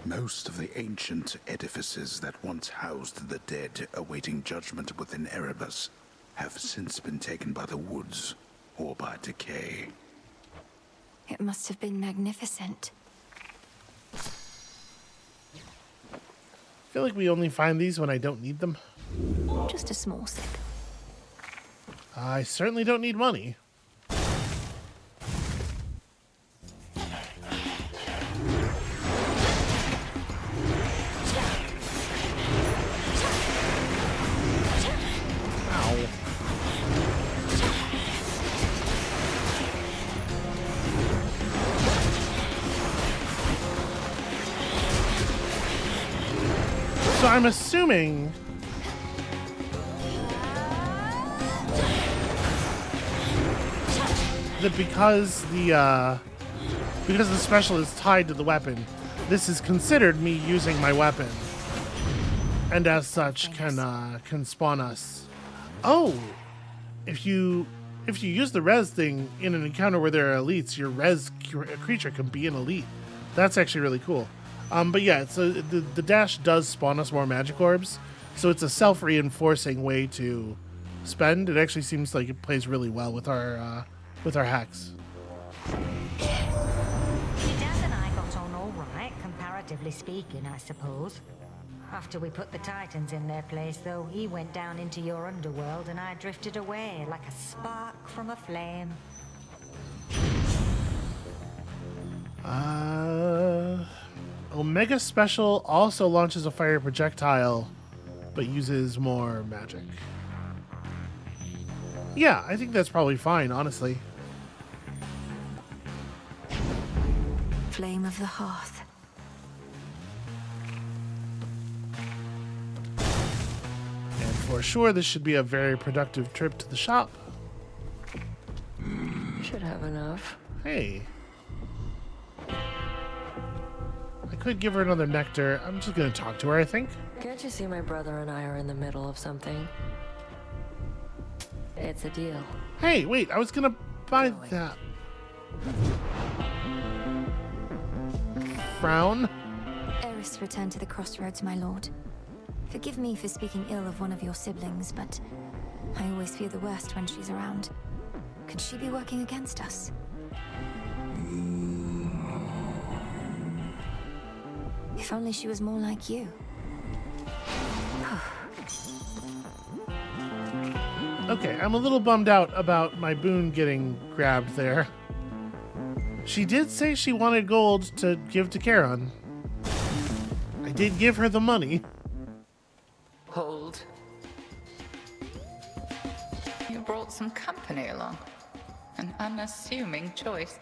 Most of the ancient edifices that once housed the dead awaiting judgment within Erebus have since been taken by the woods or by decay. It must have been magnificent. I feel like we only find these when I don't need them. Just a small sip. I certainly don't need money. So I'm assuming that because the special is tied to the weapon, this is considered me using my weapon, and as such can spawn us. Oh, if you use the res thing in an encounter where there are elites, your res creature can be an elite. That's actually really cool. But yeah, so the dash does spawn us more magic orbs, so it's a self-reinforcing way to spend. It actually seems like it plays really well with our hacks. Your dad and I got on all right, comparatively speaking, I suppose. After we put the Titans in their place, though, he went down into your underworld and I drifted away like a spark from a flame. Omega Special also launches a fire projectile, but uses more magic. Yeah, I think that's probably fine, honestly. Flame of the Hearth. And for sure, this should be a very productive trip to the shop. Should have enough. Hey. I could give her another nectar. I'm just gonna talk to her, I think. Can't you see my brother and I are in the middle of something? It's a deal. Hey, wait, I was gonna buy that. Frown? Eris returned to the Crossroads, my lord. Forgive me for speaking ill of one of your siblings, but I always fear the worst when she's around. Could she be working against us? If only she was more like you. Okay, I'm a little bummed out about my boon getting grabbed there. She did say she wanted gold to give to Charon. I did give her the money. Hold. You brought some company along. An unassuming choice.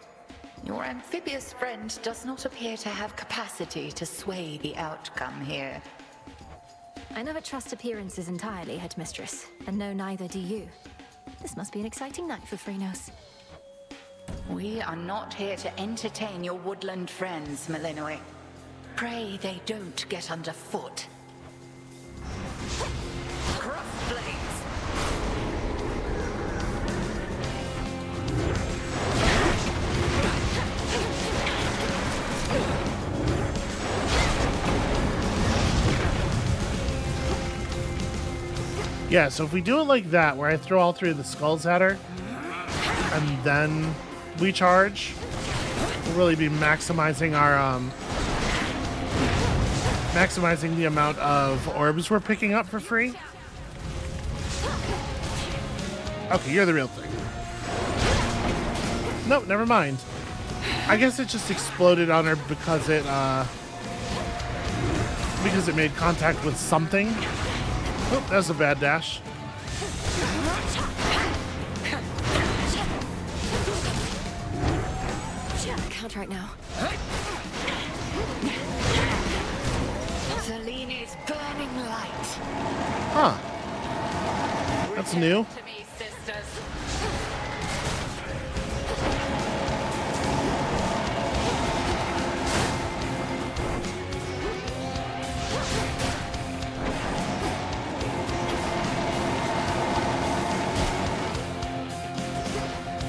Your amphibious friend does not appear to have capacity to sway the outcome here. I never trust appearances entirely, Headmistress, and no, neither do you. This must be an exciting night for Chronos. We are not here to entertain your woodland friends, Malinoi. Pray they don't get underfoot. Crossblades! Yeah, so if we do it like that, where I throw all three of the skulls at her, and then we charge, we'll really be maximizing our, maximizing the amount of orbs we're picking up for free. Okay, you're the real thing. Nope, never mind. I guess it just exploded on her because it made contact with something. Oh, that was a bad dash. Can't right now. Seleni's burning light. Huh. That's new. To me, sisters.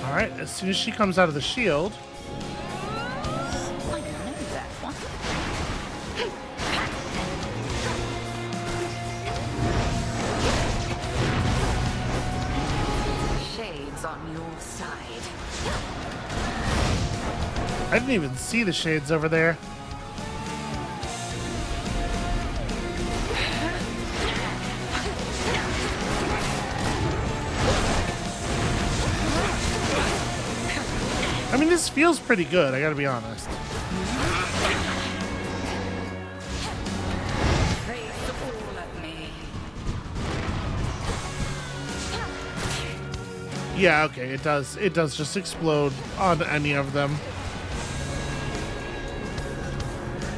Alright, as soon as she comes out of the shield. I know that one. Shades on your side. I didn't even see the shades over there. I mean, this feels pretty good, I gotta be honest. Face all of me. Yeah, okay, it does just explode on any of them.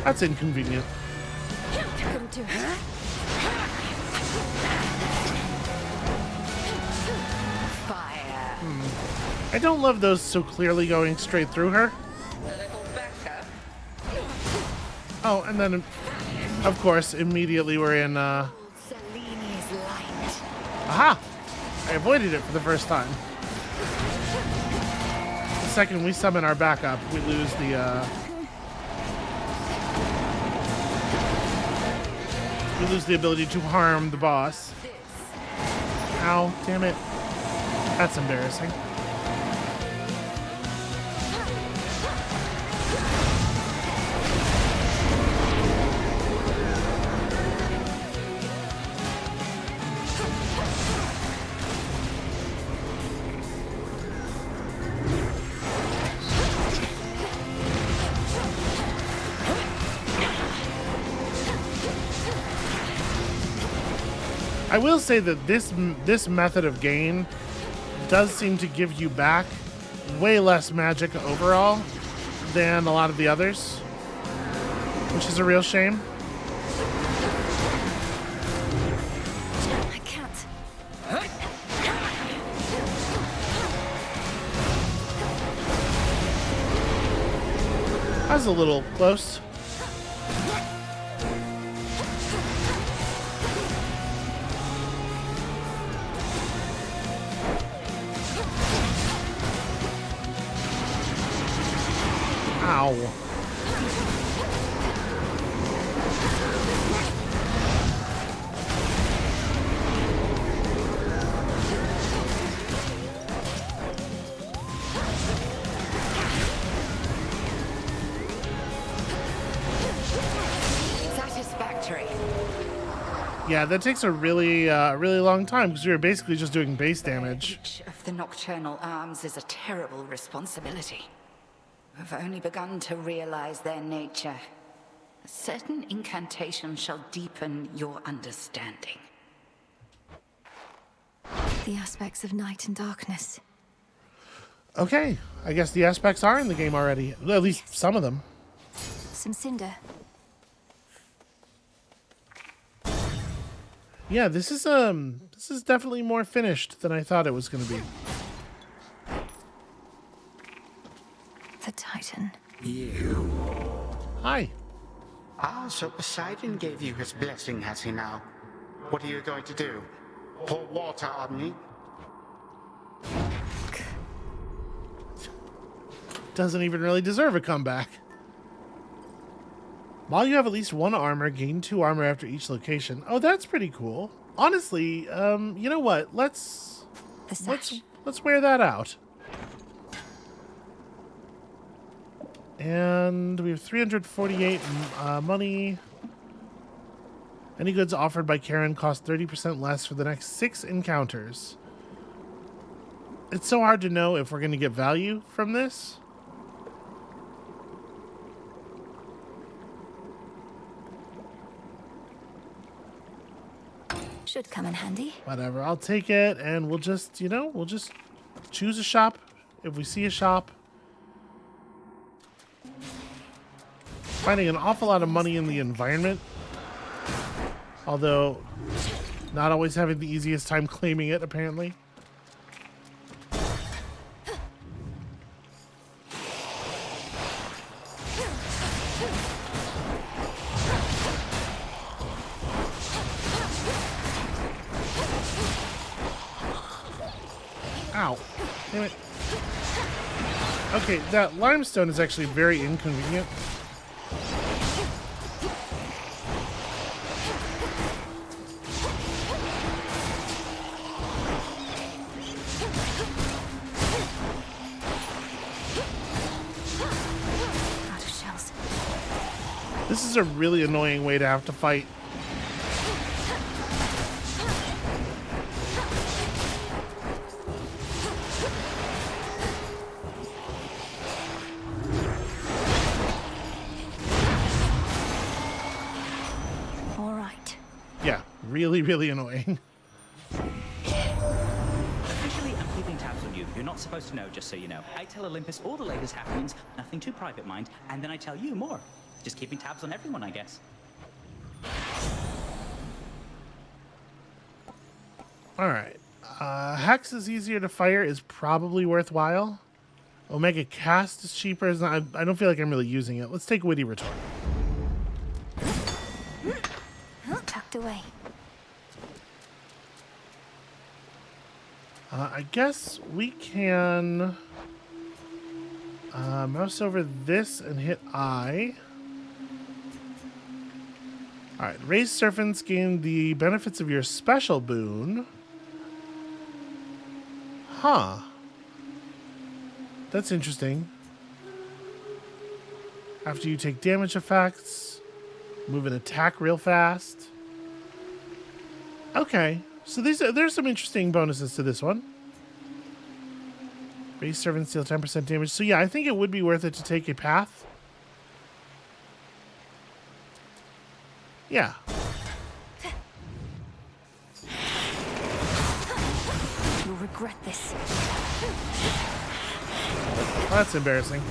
That's inconvenient. Couldn't do it. Fire. I don't love those so clearly going straight through her. A little better. Oh, and then, of course, immediately we're in, Seleni's light. Aha! I avoided it for the first time. The second we summon our backup, we lose the, we lose the ability to harm the boss. Ow, damn it. That's embarrassing. I will say that this method of gain does seem to give you back way less magic overall than a lot of the others, which is a real shame. I can't. That was a little close. Ow. Satisfactory. Yeah, that takes a really long time because we were basically just doing base damage. Each of the nocturnal arms is a terrible responsibility. We've only begun to realize their nature. A certain incantation shall deepen your understanding. The aspects of night and darkness. Okay, I guess the aspects are in the game already. At least some of them. Some cinder. Yeah, this is definitely more finished than I thought it was going to be. The Titan. You. Hi. Ah, so Poseidon gave you his blessing, has he now? What are you going to do? Pour water on me? Doesn't even really deserve a comeback. While you have at least one armor, gain 2 armor after each location. Oh, that's pretty cool. honestly, you know what? Let's wear that out. And we have 348 money. Any goods offered by Karen cost 30% less for the next 6 encounters. It's so hard to know if we're going to get value from this. Should come in handy. Whatever, I'll take it, and we'll just, you know, we'll just choose a shop if we see a shop. Finding an awful lot of money in the environment. Although, not always having the easiest time claiming it, apparently. Ow. Damn it. Okay, that limestone is actually very inconvenient. This is a really annoying way to have to fight. All right. Yeah, really, really annoying. Officially, I'm keeping tabs on you. You're not supposed to know, just so you know. I tell Olympus all the latest happenings, nothing too private, mind, and then I tell you more. Just keeping tabs on everyone, I guess. Alright. Hex is easier to fire, is probably worthwhile. Omega Cast is cheaper. I don't feel like I'm really using it. Let's take Witty Retort. Tucked away. I guess we can mouse over this and hit I. Alright, raised servants gain the benefits of your special boon. Huh. That's interesting. After you take damage effects, move and attack real fast. Okay, so there's some interesting bonuses to this one. Raised servants deal 10% damage. So yeah, I think it would be worth it to take a path. Yeah. You'll regret this. Well, that's embarrassing.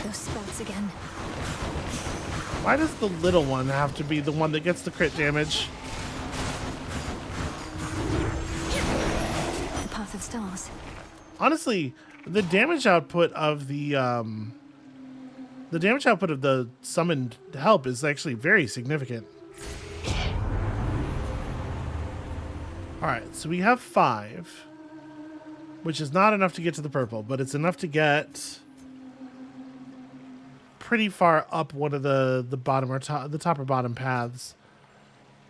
Those spouts again. Why does the little one have to be the one that gets the crit damage? The path of stars. Honestly, the damage output of the summoned help is actually very significant. All right, so we have 5, which is not enough to get to the purple, but it's enough to get pretty far up one of the bottom or the top or bottom paths.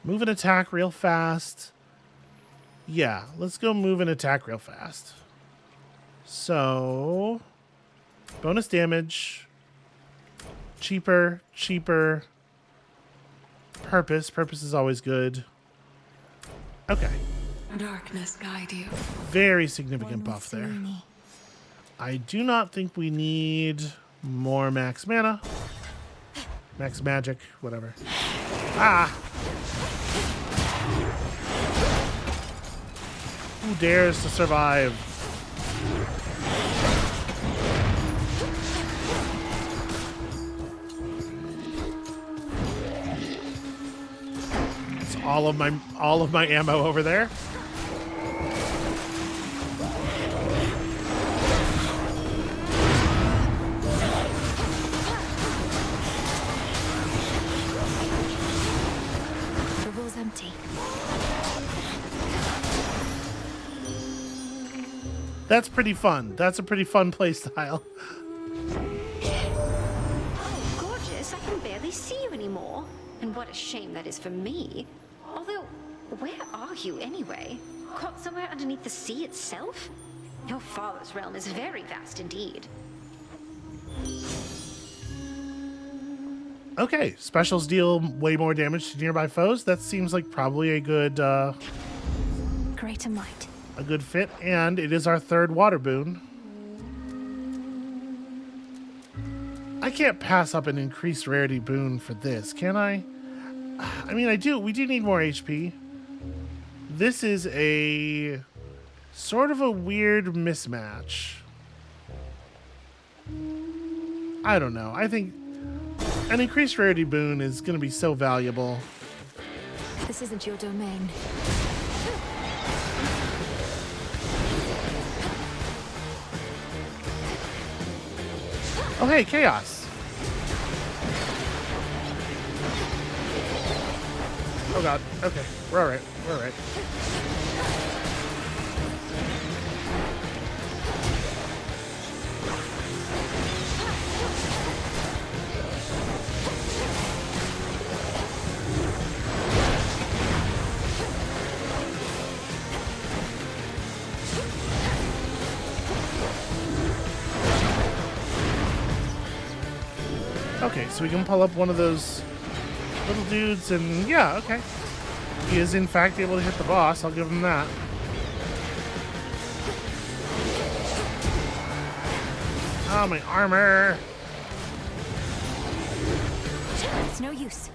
Move and attack real fast. Yeah, let's go move and attack real fast. So, bonus damage, cheaper. Purpose is always good. Okay. Darkness guide you. Very significant buff there. I do not think we need more max mana. Max magic, whatever. Ah! Who dares to survive? It's all of my ammo over there. empty. That's pretty fun. That's a pretty fun play style. Oh, gorgeous, I can barely see you anymore. And what a shame that is for me. Although, where are you anyway? Caught somewhere underneath the sea itself? Your father's realm is very vast indeed. Okay, specials deal way more damage to nearby foes. That seems like probably a good Greater might. a good fit, and it is our third water boon. I can't pass up an increased rarity boon for this, can I? I mean, I do. We do need more HP. This is a sort of a weird mismatch. I don't know. I think an increased rarity boon is going to be so valuable. This isn't your domain. Oh, hey, Chaos. Oh, God. Okay. We're all right. We're all right. Okay, so we can pull up one of those little dudes, and yeah, okay. He is in fact able to hit the boss, I'll give him that. Oh, my armor! It's no use.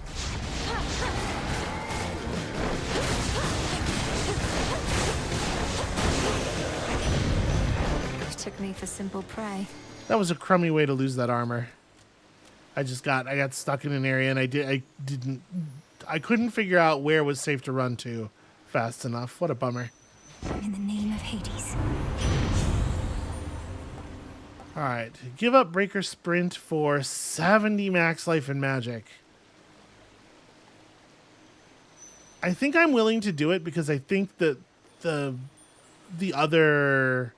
Took me for simple prey. That was a crummy way to lose that armor. I got stuck in an area and I couldn't figure out where was safe to run to fast enough. What a bummer. In the name of Hades. All right, give up Breaker Sprint for 70 max life and magic. I think I'm willing to do it because I think that the other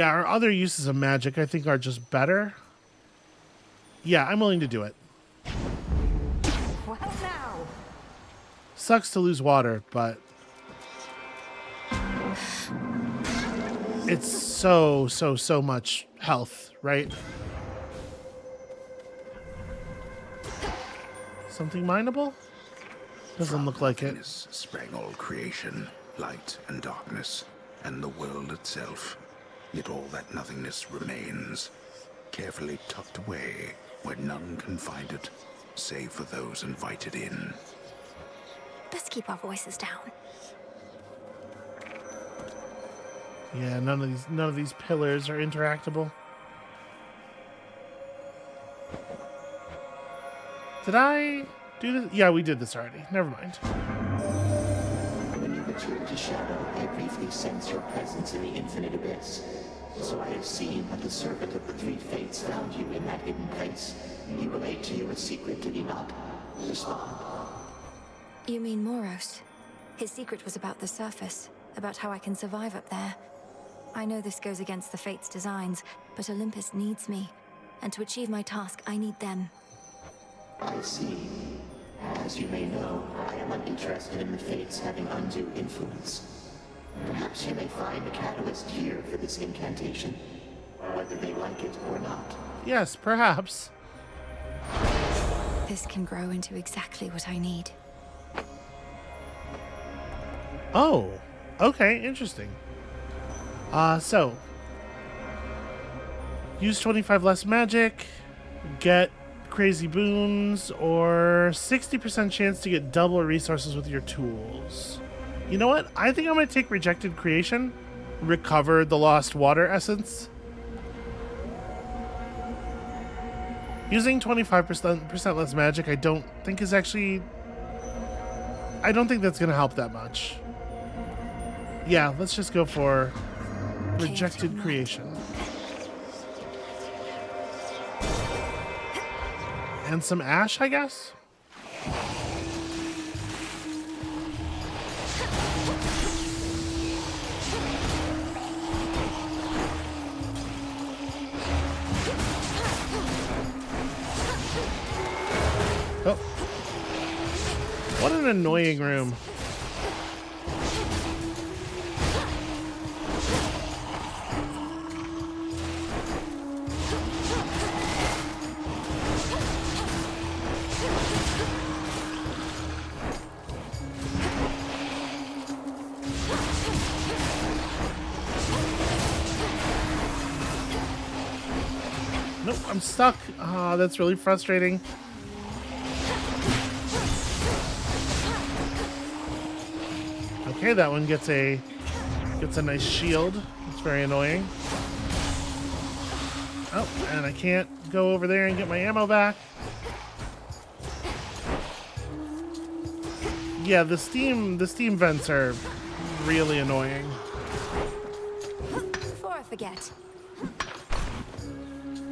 our other uses of magic I think are just better. Yeah, I'm willing to do it. Well now. Sucks to lose water, but it's so much health, right? Something mineable? Doesn't look like it. Sprang all creation, light and darkness, and the world itself. Yet all that nothingness remains, carefully tucked away where none can find it, save for those invited in. Let's keep our voices down. Yeah, none of these pillars are interactable. Did I do this? Yeah, we did this already. Never mind. When you return to Shadow, I briefly sense your presence in the infinite abyss. So I have seen that the servant of the three fates found you in that hidden place. He relayed to you a secret, did he not? Respond. You mean Moros? His secret was about the surface, about how I can survive up there. I know this goes against the Fates' designs, but Olympus needs me. And to achieve my task, I need them. I see. As you may know, I am uninterested in the Fates having undue influence. Perhaps you may find a catalyst here for this incantation, whether they like it or not. Yes, perhaps. This can grow into exactly what I need. Oh, okay, interesting. So use 25 less magic, get crazy boons, or 60% chance to get double resources with your tools. You know what? I think I'm going to take Rejected Creation, recover the lost water essence. Using 25% less magic, I don't think is actually... I don't think that's going to help that much. Yeah, let's just go for Rejected Creation. And some ash, I guess? Oh. What an annoying room. Nope, I'm stuck. Ah, that's really frustrating. Okay, that one gets a nice shield. It's very annoying. Oh, and I can't go over there and get my ammo back. Yeah, the steam vents are really annoying. Before I forget.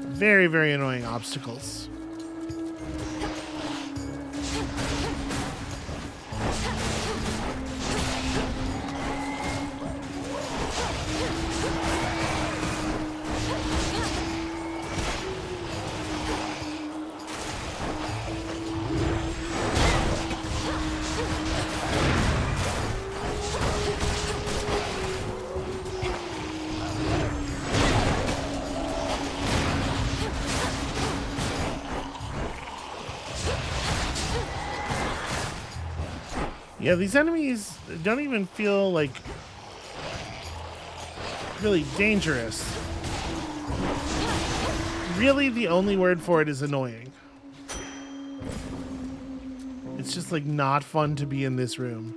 Very, very annoying obstacles. Yeah, these enemies don't even feel like really dangerous. Really, the only word for it is annoying. It's just like not fun to be in this room.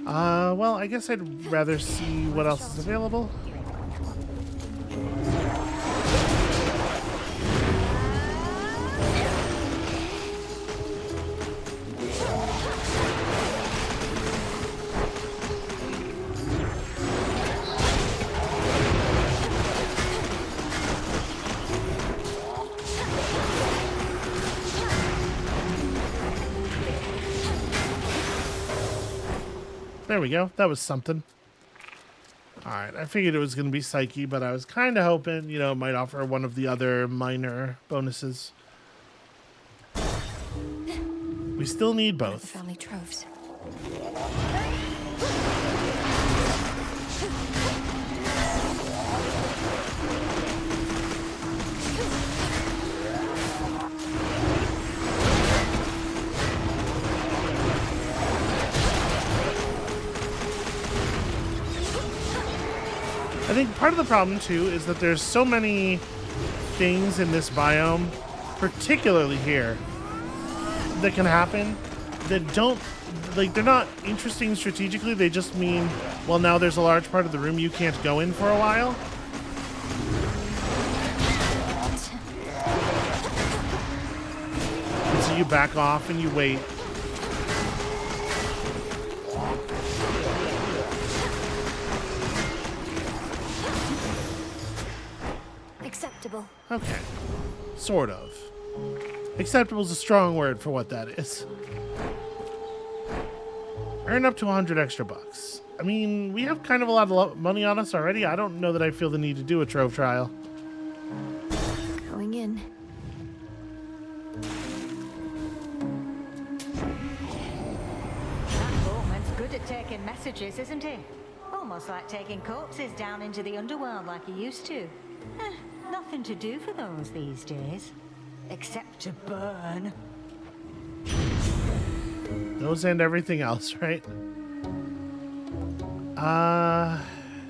Well, I guess I'd rather see what else is available. There we go. That was something. Alright, I figured it was going to be Psyche, but I was kind of hoping, you know, it might offer one of the other minor bonuses. We still need both. The family troves. I think part of the problem, too, is that there's so many things in this biome, particularly here, that can happen that don't, like, they're not interesting strategically. They just mean, well, now there's a large part of the room you can't go in for a while. And so you back off and you wait. Acceptable. Okay. Sort of. Acceptable is a strong word for what that is. Earn up to 100 extra bucks. I mean, we have kind of a lot of money on us already. I don't know that I feel the need to do a trove trial. Going in. That Bowman's good at taking messages, isn't he? Almost like taking corpses down into the underworld like he used to. Nothing to do for those these days. Except to burn. Those and everything else, right?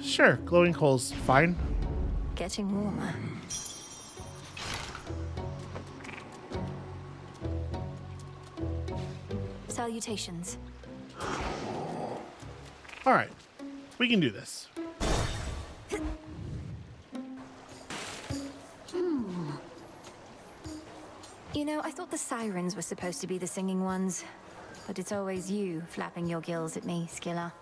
Sure. Glowing coals, fine. Getting warmer. Salutations. All right. We can do this. You know, I thought the sirens were supposed to be the singing ones, but it's always you flapping your gills at me, Scylla.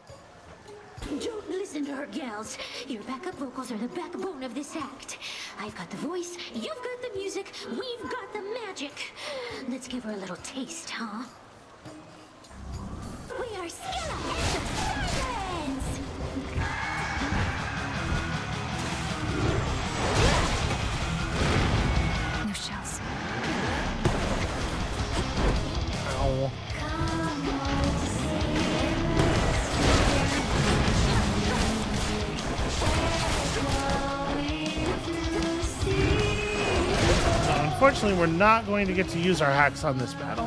Don't listen to her, gals. Your backup vocals are the backbone of this act. I've got the voice, you've got the music, we've got the magic. Let's give her a little taste, huh? We are Scylla and the Sirens! No shells. Ow. Unfortunately, we're not going to get to use our hacks on this battle.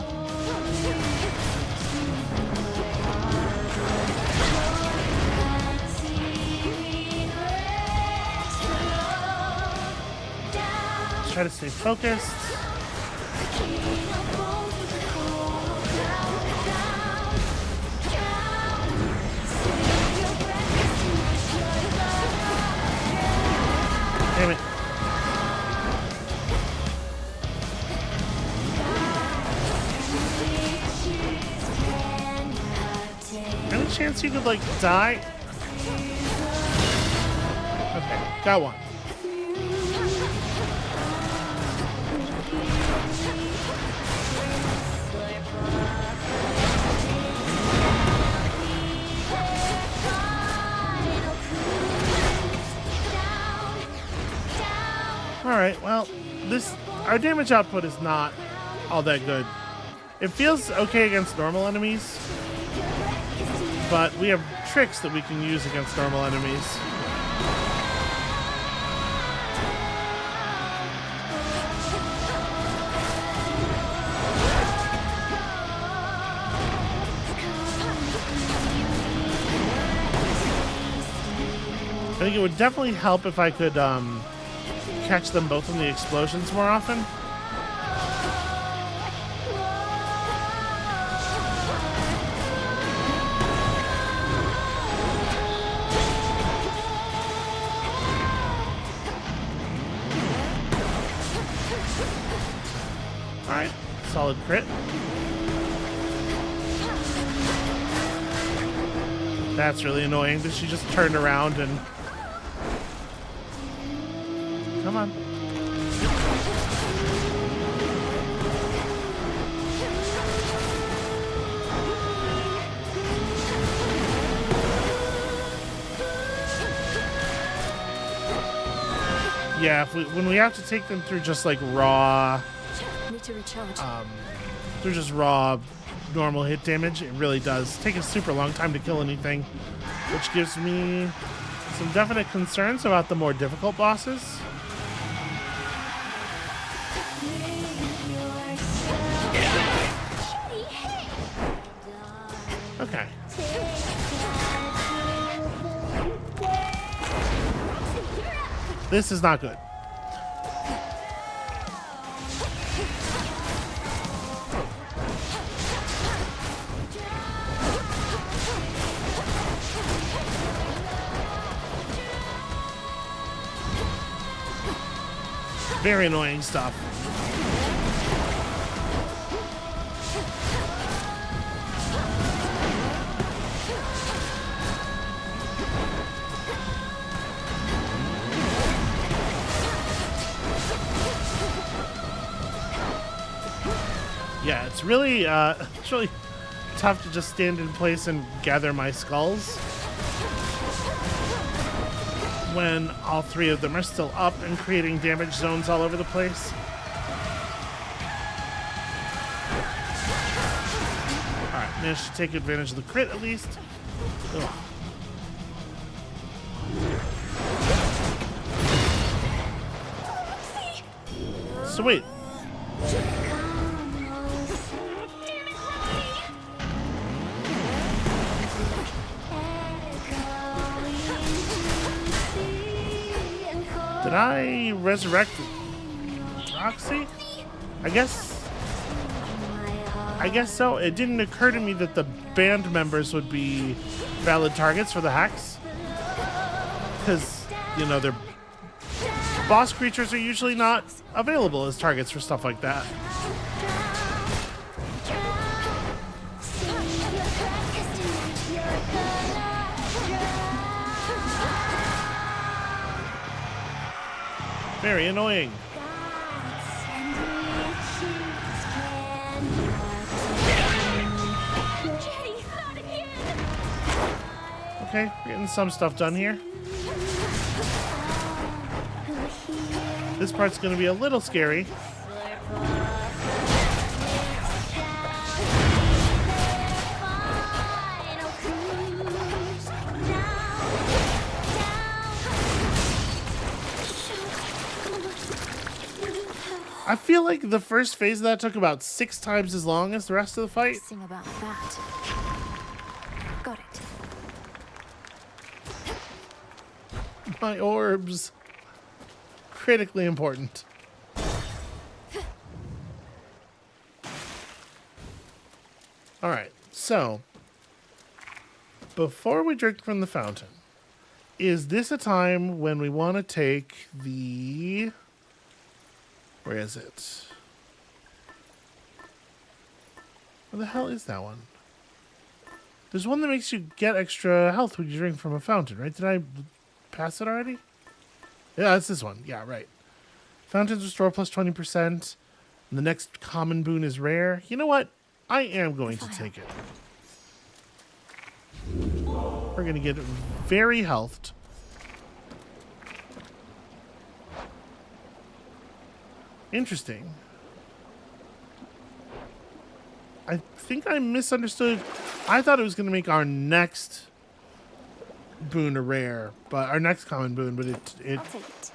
Let's try to stay focused. Damn it. Any chance you could, like, die? Okay, got one. Alright, well, our damage output is not all that good. It feels okay against normal enemies, but we have tricks that we can use against normal enemies. I think it would definitely help if I could catch them both in the explosions more often. Alright, solid crit. That's really annoying that she just turned around and... Come on. Yeah, when we have to take them through just like raw... Need to recharge. Through just raw normal hit damage, it really does take a super long time to kill anything, which gives me some definite concerns about the more difficult bosses. Okay. This is not good. Very annoying stuff. Yeah, it's really tough to just stand in place and gather my skulls when all three of them are still up and creating damage zones all over the place. Alright, managed to take advantage of the crit at least. Ugh. So wait. Did I resurrect Roxy? I guess so. It didn't occur to me that the band members would be valid targets for the hacks. Because, you know, their boss creatures are usually not available as targets for stuff like that. Very annoying. Okay, we're getting some stuff done here. This part's gonna be a little scary. I feel like the first phase of that took about 6 times as long as the rest of the fight. Sing about that. Got it. My orbs. Critically important. Alright, so before we drink from the fountain, is this a time when we want to take the... Where is it? Where the hell is that one? There's one that makes you get extra health when you drink from a fountain, right? Did I pass it already? Yeah, it's this one. Yeah, right. Fountains restore plus 20%. And the next common boon is rare. You know what? I am going to take it. We're going to get very healthed. Interesting. I think I misunderstood. I thought it was going to make our next boon a rare, but our next common boon, but it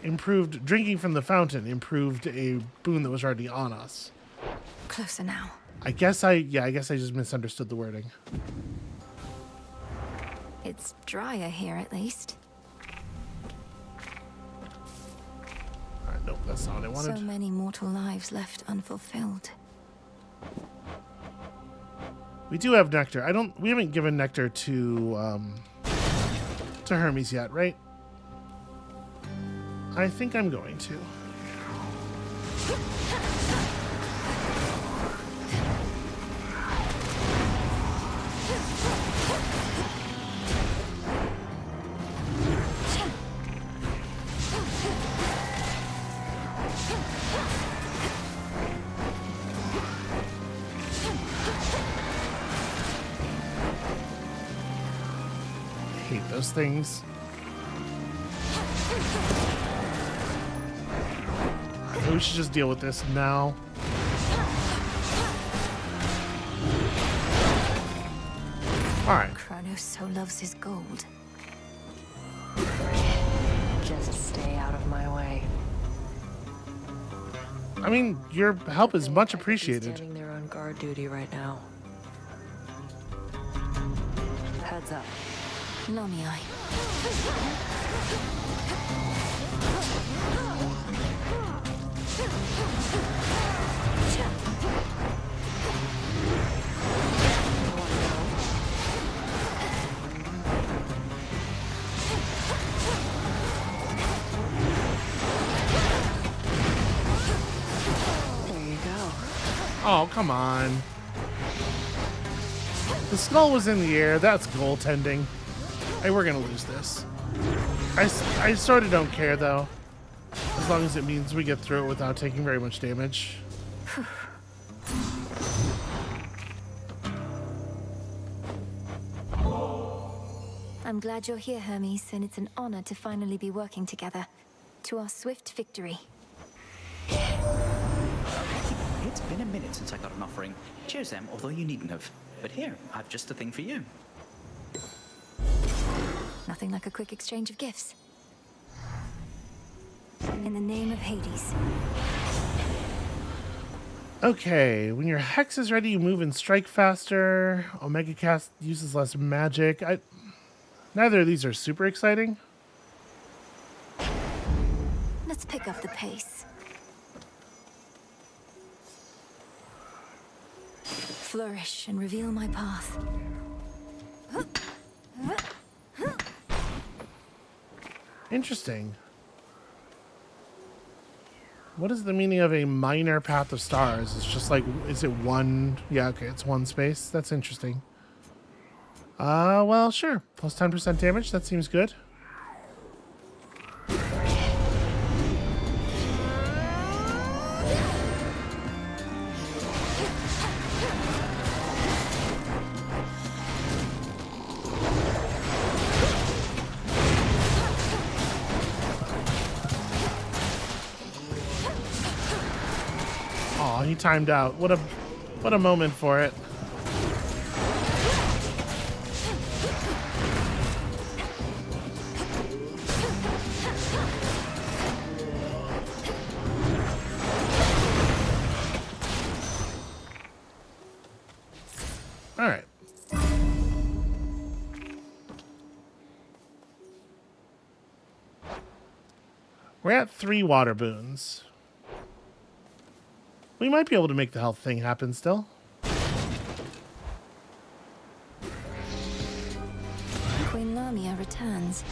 improved. Drinking from the fountain improved a boon that was already on us. Closer now. I guess I just misunderstood the wording. It's drier here, at least. Alright, nope, that's not what I wanted. So many mortal lives left unfulfilled. We do have nectar. We haven't given nectar to Hermes yet, right? I think I'm going to. Hate those things. Maybe we should just deal with this now. Alright. Chronos so loves his gold. Just stay out of my way. I mean, your help is much appreciated. Standing there on guard duty right now. Heads up. Lonnie eye. There you go. Oh, come on. The skull was in the air. That's goaltending. Hey, we're gonna lose this. I sort of don't care, though. As long as it means we get through it without taking very much damage. I'm glad you're here, Hermes, and it's an honor to finally be working together. To our swift victory. It's been a minute since I got an offering. Cheers, Em, although you needn't have. But here, I've just a thing for you. Nothing like a quick exchange of gifts. In the name of Hades. Okay, when your hex is ready, you move and strike faster. Omega Cast uses less magic. Neither of these are super exciting. Let's pick up the pace. Flourish and reveal my path. Interesting. What is the meaning of a minor path of stars? It's just like, is it one? Yeah, okay, it's one space. That's interesting. Well, sure. Plus 10% damage. That seems good. Aw, he timed out. What a moment for it. All right. We're at 3 water boons. We might be able to make the health thing happen still. Queen Lamia returns.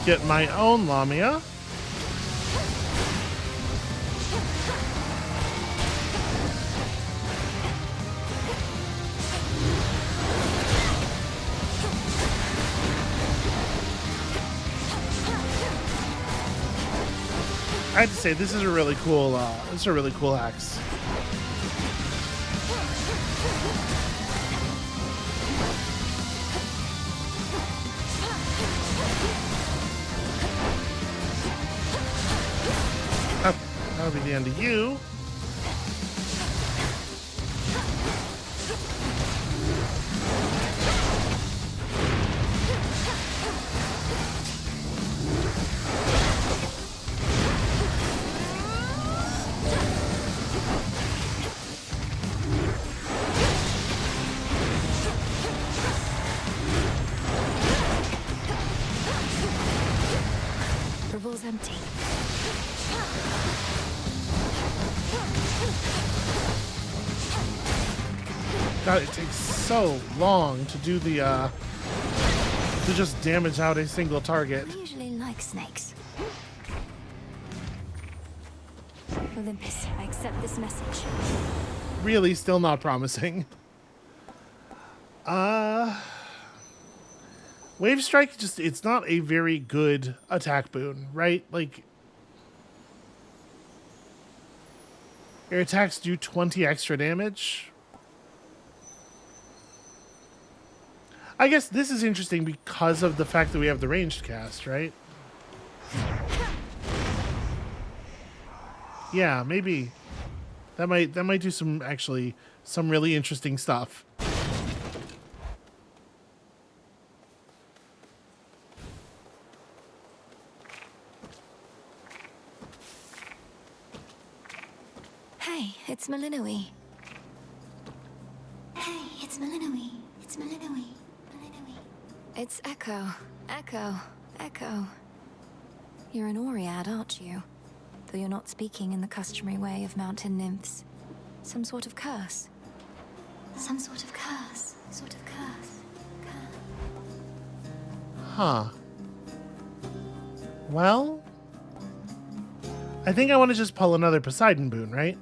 Get my own Lamia. I have to say, this is a really cool axe. That'll be the end of you. Revol's empty. God, it takes so long to do the, to just damage out a single target. I usually like snakes. Olympus, I accept this message. Really still not promising. Wave Strike, just, it's not a very good attack boon, right? Like, your attacks do 20 extra damage. I guess this is interesting because of the fact that we have the ranged cast, right? Yeah, maybe. That might do some really interesting stuff. Hey, it's Malinoi. Hey, it's Malinoi. It's Malinoi. It's Echo. Echo. You're an Oread, aren't you? Though you're not speaking in the customary way of mountain nymphs. Some sort of curse. Some sort of curse. Huh. Well, I think I want to just pull another Poseidon boon, right?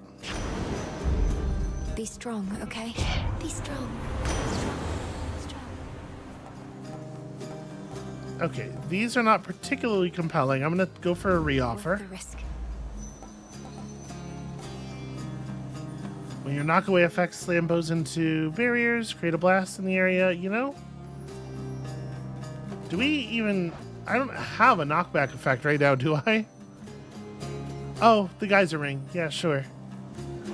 Be strong, okay? Be strong. Okay, these are not particularly compelling. I'm going to go for a reoffer. The risk. When your knockaway effects slam bows into barriers, create a blast in the area, you know? Do we even... I don't have a knockback effect right now, do I? Oh, the geyser ring. Yeah, sure.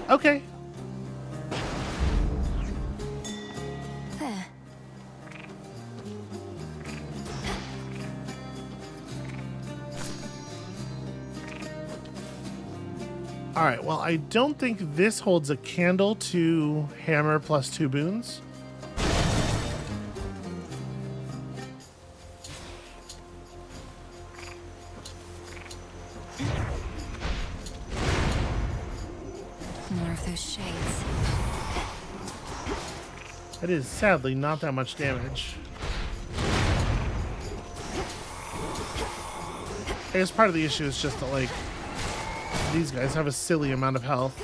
Okay. There. Alright, well, I don't think this holds a candle to hammer plus 2 boons. More of those shades. That is sadly not that much damage. I guess part of the issue is just that, like, these guys have a silly amount of health.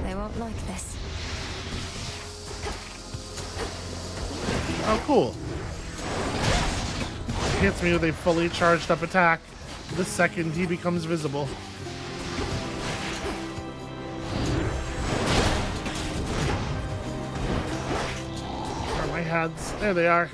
They won't like this. Oh, cool. hits me with a fully charged up attack the second he becomes visible. Where are my heads? There they are.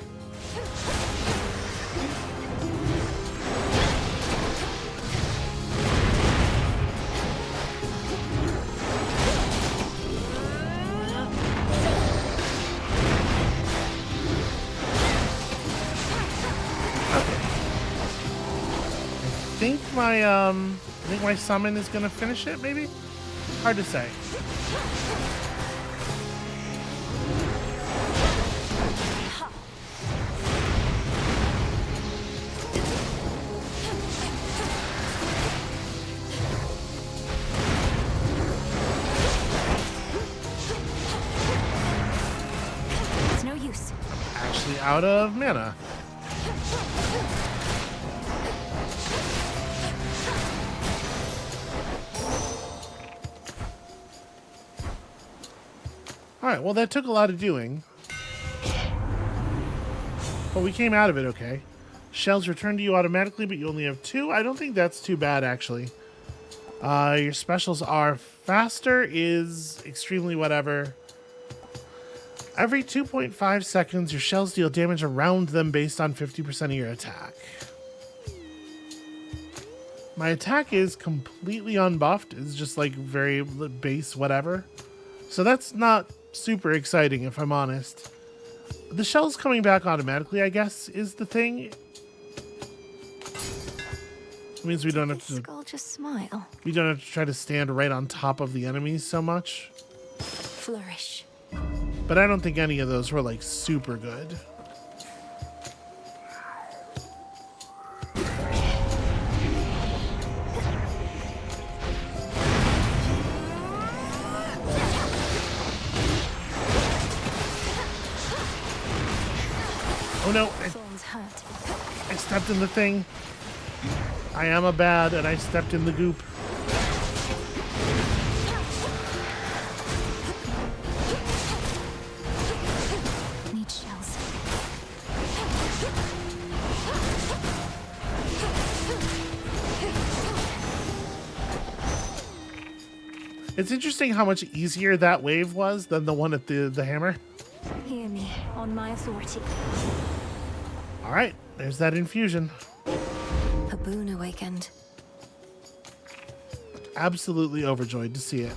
I think my summon is gonna finish it, maybe? Hard to say. It's no use. I'm actually out of mana. Alright, well that took a lot of doing. But we came out of it okay. Shells return to you automatically, but you only have 2. I don't think that's too bad, actually. Your specials are faster, is extremely whatever. Every 2.5 seconds, your shells deal damage around them based on 50% of your attack. My attack is completely unbuffed. It's just like very base whatever. So that's not super exciting, if I'm honest. The shells coming back automatically, I guess, is the thing. It means we don't have to. Skull just smile. We don't have to try to stand right on top of the enemies so much. Flourish. But I don't think any of those were like super good. Oh no, I stepped in the thing. I am a bad and I stepped in the goop. Need shells. It's interesting how much easier that wave was than the one at the hammer. Hear me, on my authority. All right, there's that infusion. A boon awakened. Absolutely overjoyed to see it.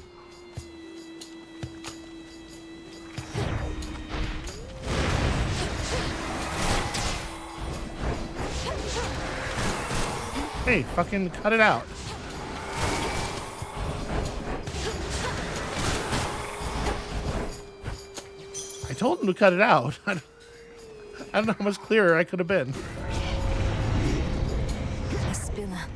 Hey, fucking cut it out. I told him to cut it out. I don't know how much clearer I could have been. A Scylla.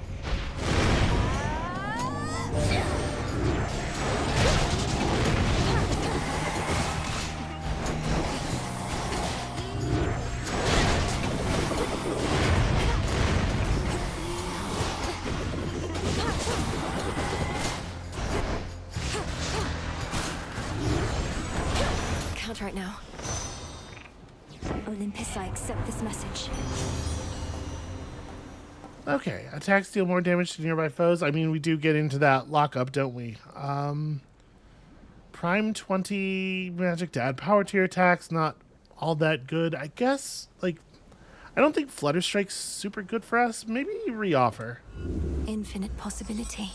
Count right now. Olympus, I accept this message. Okay, attacks deal more damage to nearby foes. I mean, we do get into that lockup, don't we? Prime 20 magic to add power to your attacks, not all that good. I guess, like, I don't think Flutter Strike's super good for us. Maybe reoffer. Infinite possibility.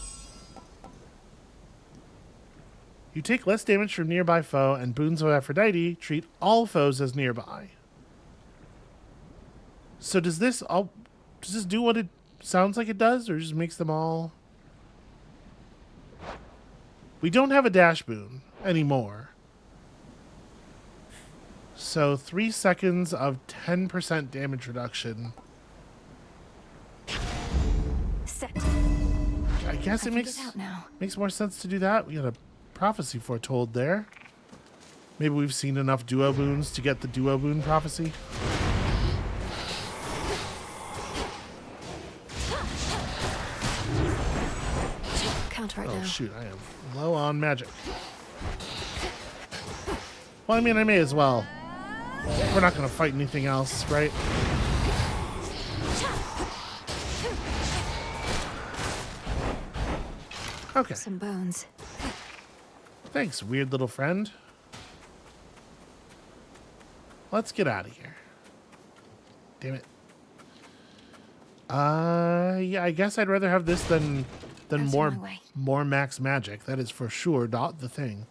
You take less damage from nearby foe, and Boons of Aphrodite treat all foes as nearby. So does this do what it sounds like it does, or just makes them all? We don't have a dash boon anymore. So 3 seconds of 10% damage reduction. Set. I guess it makes more sense to do that. We got a prophecy foretold there. Maybe we've seen enough duo boons to get the duo boon prophecy. Right now. Shoot, I am low on magic. Well, I mean, I may as well. We're not going to fight anything else, right? Okay. Some bones. Thanks, weird little friend. Let's get out of here. Damn it. Yeah, I guess I'd rather have this than more max magic. That is for sure not the thing.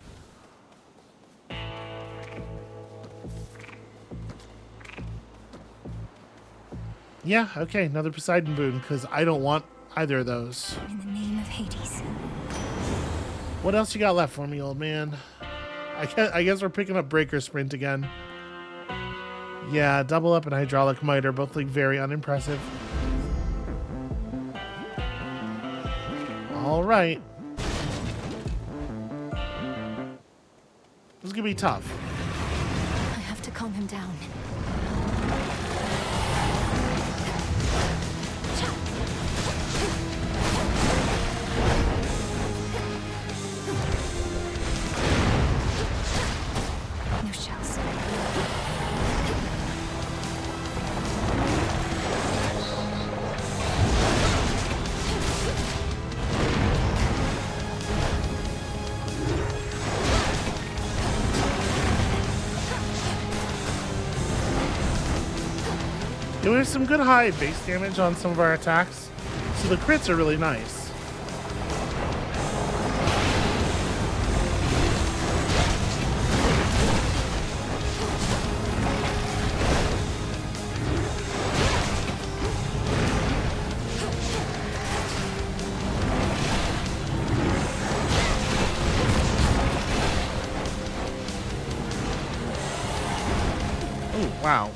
Yeah, okay, another Poseidon boon, because I don't want either of those. In the name of Hades. What else you got left for me, old man? I guess we're picking up Breaker Sprint again. Yeah, Double Up and Hydraulic Miter both look very unimpressive. All right. This is gonna be tough. I have to calm him down. No shells. Doing some good high base damage on some of our attacks, so the crits are really nice. Oh, wow.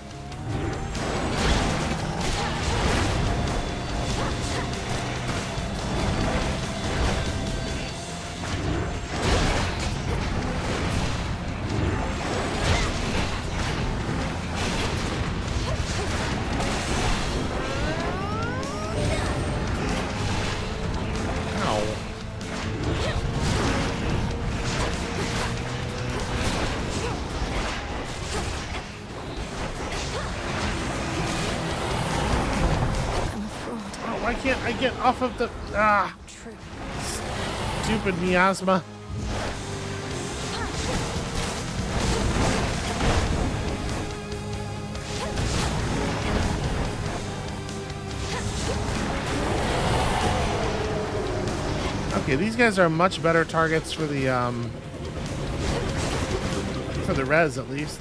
Why can't I get off of the... Ah! Stupid miasma. Okay, these guys are much better targets for the res, at least.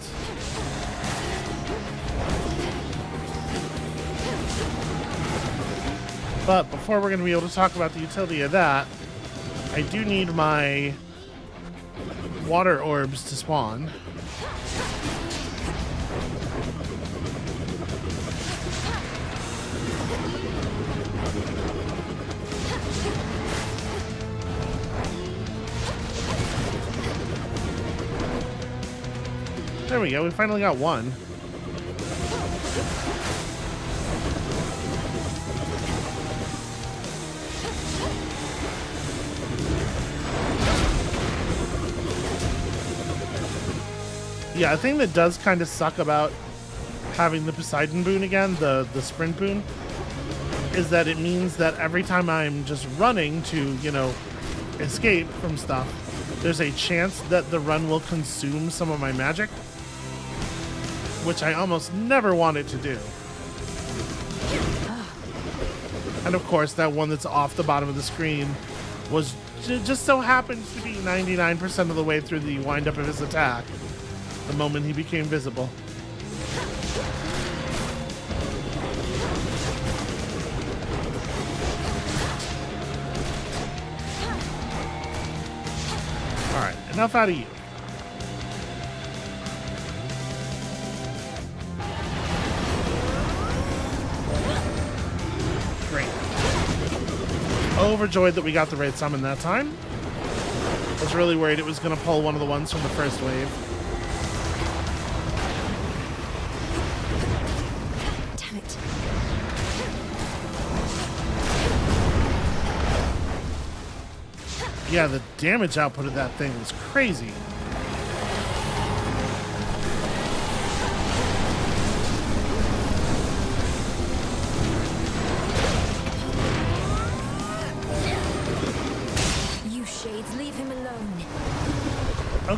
But before we're going to be able to talk about the utility of that, I do need my water orbs to spawn. There we go, we finally got one. Yeah, a thing that does kind of suck about having the Poseidon boon again, the sprint boon, is that it means that every time I'm just running to, you know, escape from stuff, there's a chance that the run will consume some of my magic, which I almost never wanted to do. And of course, that one that's off the bottom of the screen was just so happens to be 99% of the way through the wind-up of his attack, the moment he became visible. Alright, enough out of you. Great. Overjoyed that we got the raid summon that time. I was really worried it was going to pull one of the ones from the first wave. Damn it. Yeah, the damage output of that thing was crazy.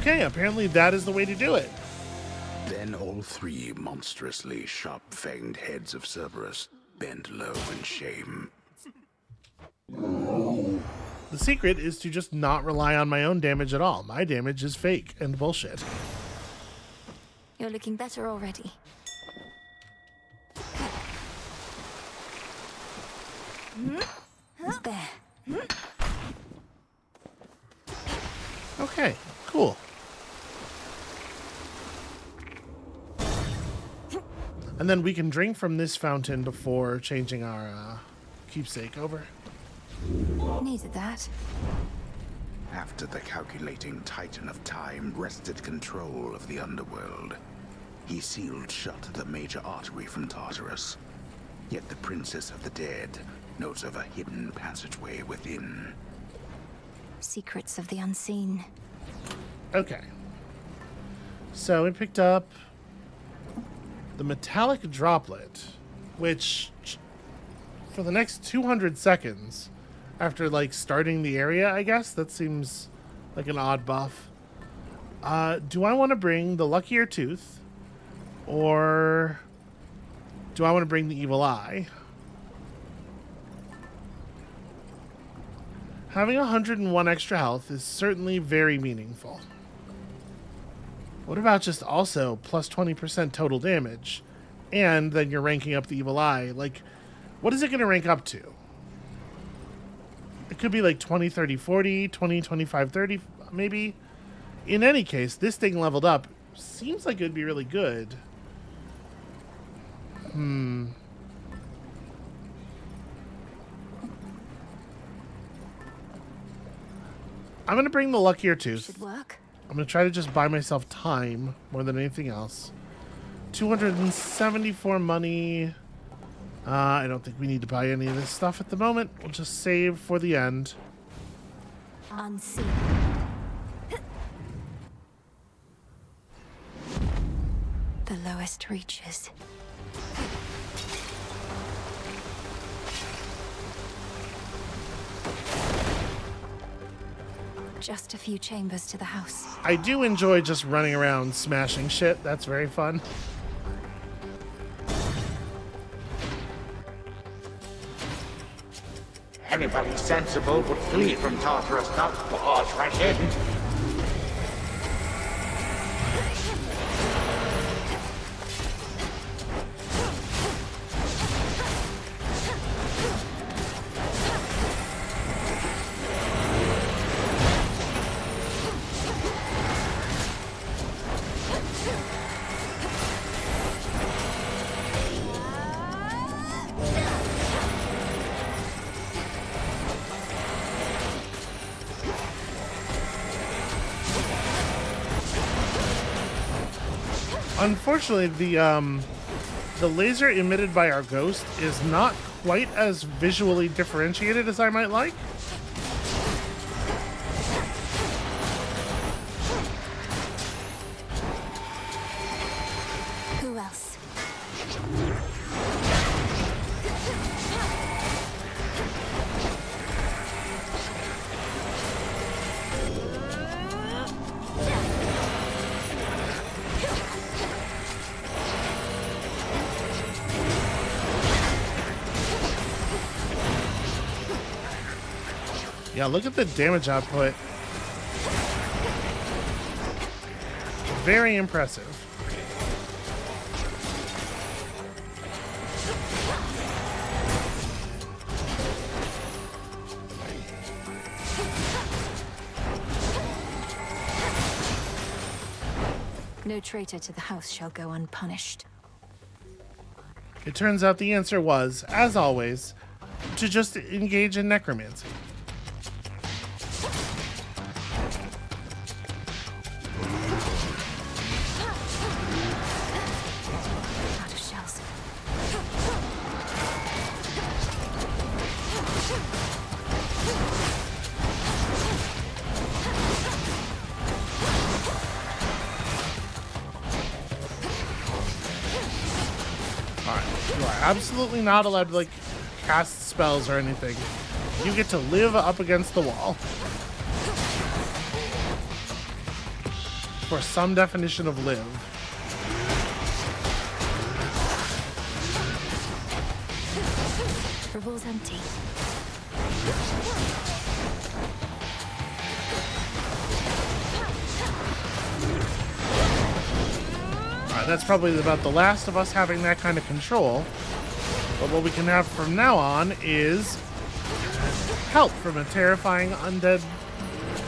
Okay, apparently that is the way to do it. Then all three monstrously sharp-fanged heads of Cerberus bent low in shame. The secret is to just not rely on my own damage at all. My damage is fake and bullshit. You're looking better already. There. Okay, cool. And then we can drink from this fountain before changing our keepsake over. Needed that. After the calculating Titan of Time wrested control of the Underworld, he sealed shut the major artery from Tartarus. Yet the Princess of the Dead knows of a hidden passageway within. Secrets of the unseen. Okay. So we picked up the metallic droplet, which for the next 200 seconds after like starting the area, I guess that seems like an odd buff. Do I want to bring the luckier tooth, or do I want to bring the evil eye? Having 101 extra health is certainly very meaningful. What about just also plus 20% total damage? And then you're ranking up the evil eye. Like, what is it going to rank up to? It could be like 20, 30, 40, 20, 25, 30, maybe. In any case, this thing leveled up seems like it would be really good. I'm going to bring the luckier tooth. Should work. I'm going to try to just buy myself time more than anything else. 274 money. I don't think we need to buy any of this stuff at the moment. We'll just save for the end. Unseen. The lowest reaches. Just a few chambers to the house. I do enjoy just running around smashing shit. That's very fun. Anybody sensible would flee from Tartarus, not barge right in. Unfortunately, the laser emitted by our ghost is not quite as visually differentiated as I might like. Who else? Yeah, look at the damage output. Very impressive. No traitor to the house shall go unpunished. It turns out the answer was, as always, to just engage in necromancy. Out of shells. Alright, you are absolutely not allowed to, like, cast spells or anything. You get to live up against the wall. for some definition of live. Revol's empty. Alright, that's probably about the last of us having that kind of control. But what we can have from now on is help from a terrifying undead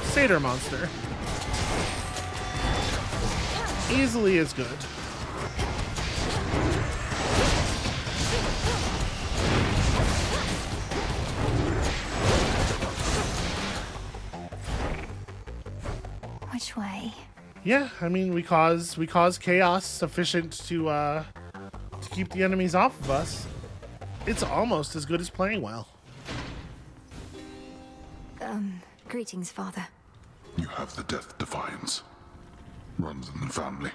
satyr monster. Easily as good. Which way? Yeah, I mean we cause chaos sufficient to keep the enemies off of us. It's almost as good as playing well. Greetings, Father. You have the Death Defiance. Runs in the family.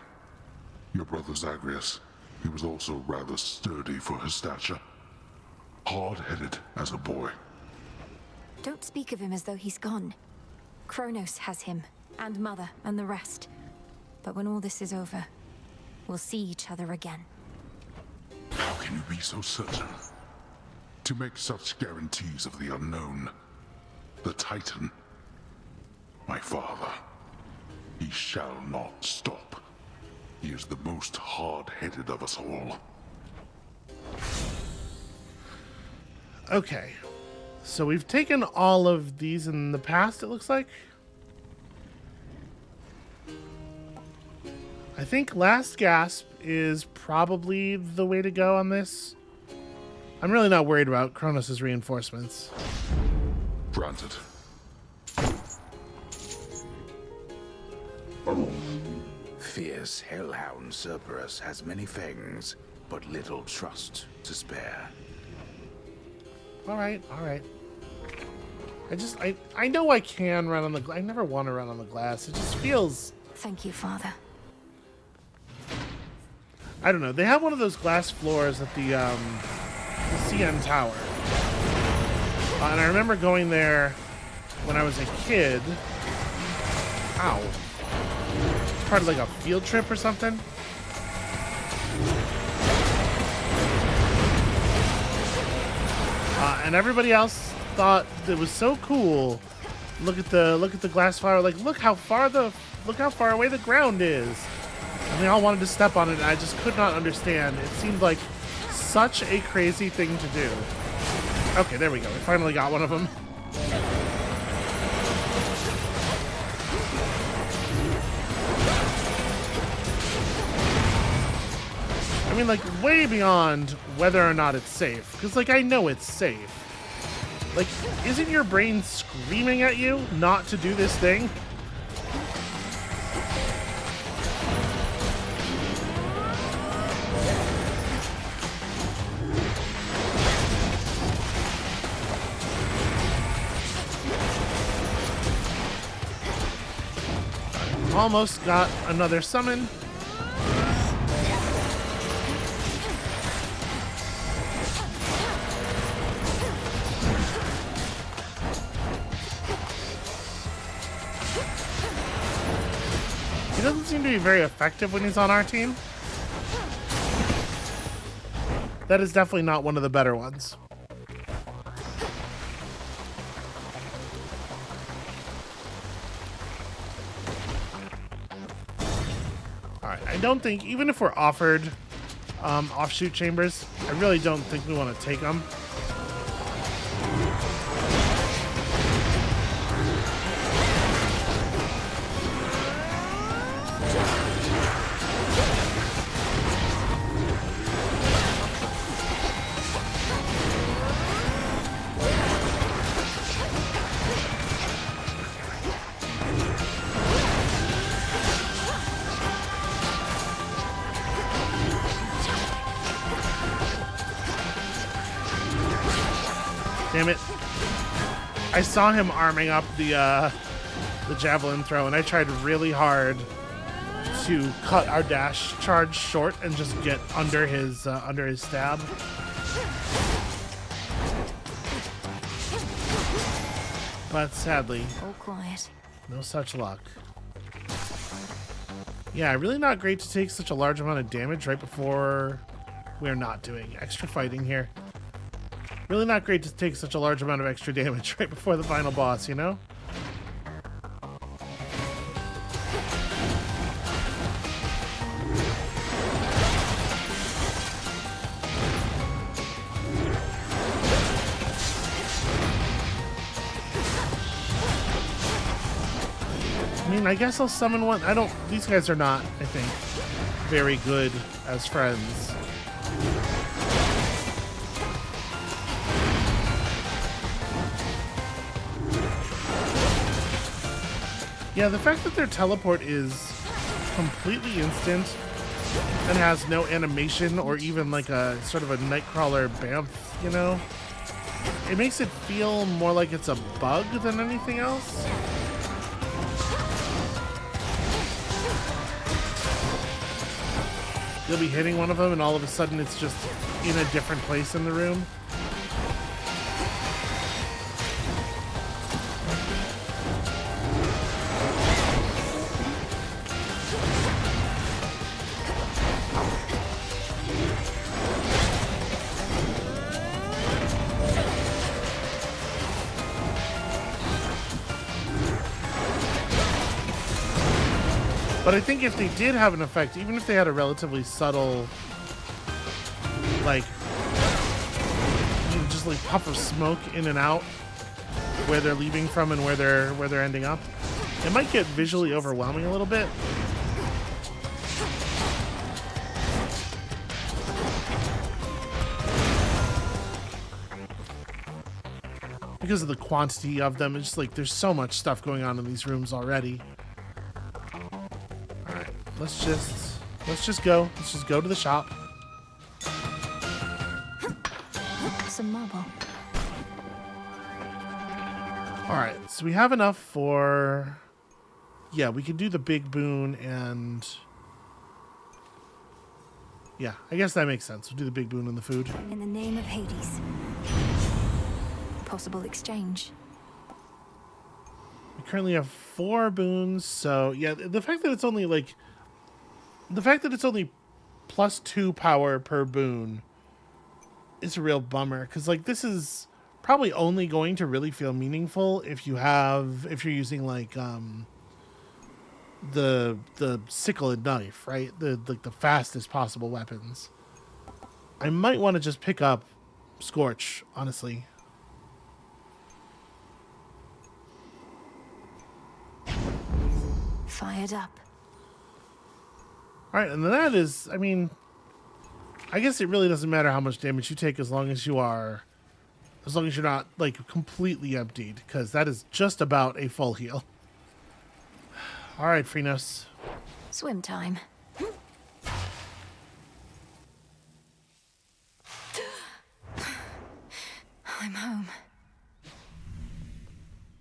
Your brother Zagreus, he was also rather sturdy for his stature. Hard-headed as a boy. Don't speak of him as though he's gone. Chronos has him, and Mother, and the rest. But when all this is over, we'll see each other again. How can you be so certain? To make such guarantees of the unknown. The Titan. My father. He shall not stop. He is the most hard-headed of us all. Okay. So we've taken all of these in the past, it looks like. I think Last Gasp is probably the way to go on this. I'm really not worried about Chronos' reinforcements. Granted. Fierce hellhound Cerberus has many fangs, but little trust to spare. Alright, alright. I know I can run on the I never want to run on the glass. It just feels... Thank you, Father. I don't know. They have one of those glass floors at the CN Tower. And I remember going there when I was a kid. Ow. It's part of like a field trip or something. And everybody else thought it was so cool. Look at the glass flower. Like, look how far away the ground is. And they all wanted to step on it, and I just could not understand. It seemed like such a crazy thing to do. Okay, there we go. We finally got one of them. I mean, like, way beyond whether or not it's safe. Because, like, I know it's safe. Like, isn't your brain screaming at you not to do this thing? Almost got another summon. He doesn't seem to be very effective when he's on our team. That is definitely not one of the better ones. Alright, I don't think, even if we're offered offshoot chambers, I really don't think we want to take them. Damn it. I saw him arming up the javelin throw, and I tried really hard to cut our dash charge short and just get under his stab. But sadly, all quiet. No such luck. Yeah, really not great to take such a large amount of damage right before we're not doing extra fighting here. Really not great to take such a large amount of extra damage right before the final boss, you know? I mean, I guess I'll summon one. These guys are not, I think, very good as friends. Yeah, the fact that their teleport is completely instant and has no animation or even like a sort of a Nightcrawler Bamf, you know? It makes it feel more like it's a bug than anything else. You'll be hitting one of them and all of a sudden it's just in a different place in the room. But I think if they did have an effect, even if they had a relatively subtle, like, just like puff of smoke in and out, where they're leaving from and where they're ending up, it might get visually overwhelming a little bit. Because of the quantity of them, it's just like there's so much stuff going on in these rooms already. Let's just go. Let's just go to the shop. Some marble. All right, so we have enough for. Yeah, we can do the big boon and. Yeah, I guess that makes sense. We'll do the big boon and the food. In the name of Hades. Possible exchange. We currently have 4 boons, so yeah, the fact that it's only like. The fact that it's only +2 power per boon is a real bummer, because like this is probably only going to really feel meaningful if you're using like the sickle and knife, right? The fastest possible weapons. I might want to just pick up Scorch, honestly. Fired up. All right, and then that is, I mean, I guess it really doesn't matter how much damage you take as long as you're not like completely emptied, because that is just about a full heal. All right, Chronos. Swim time. I'm home.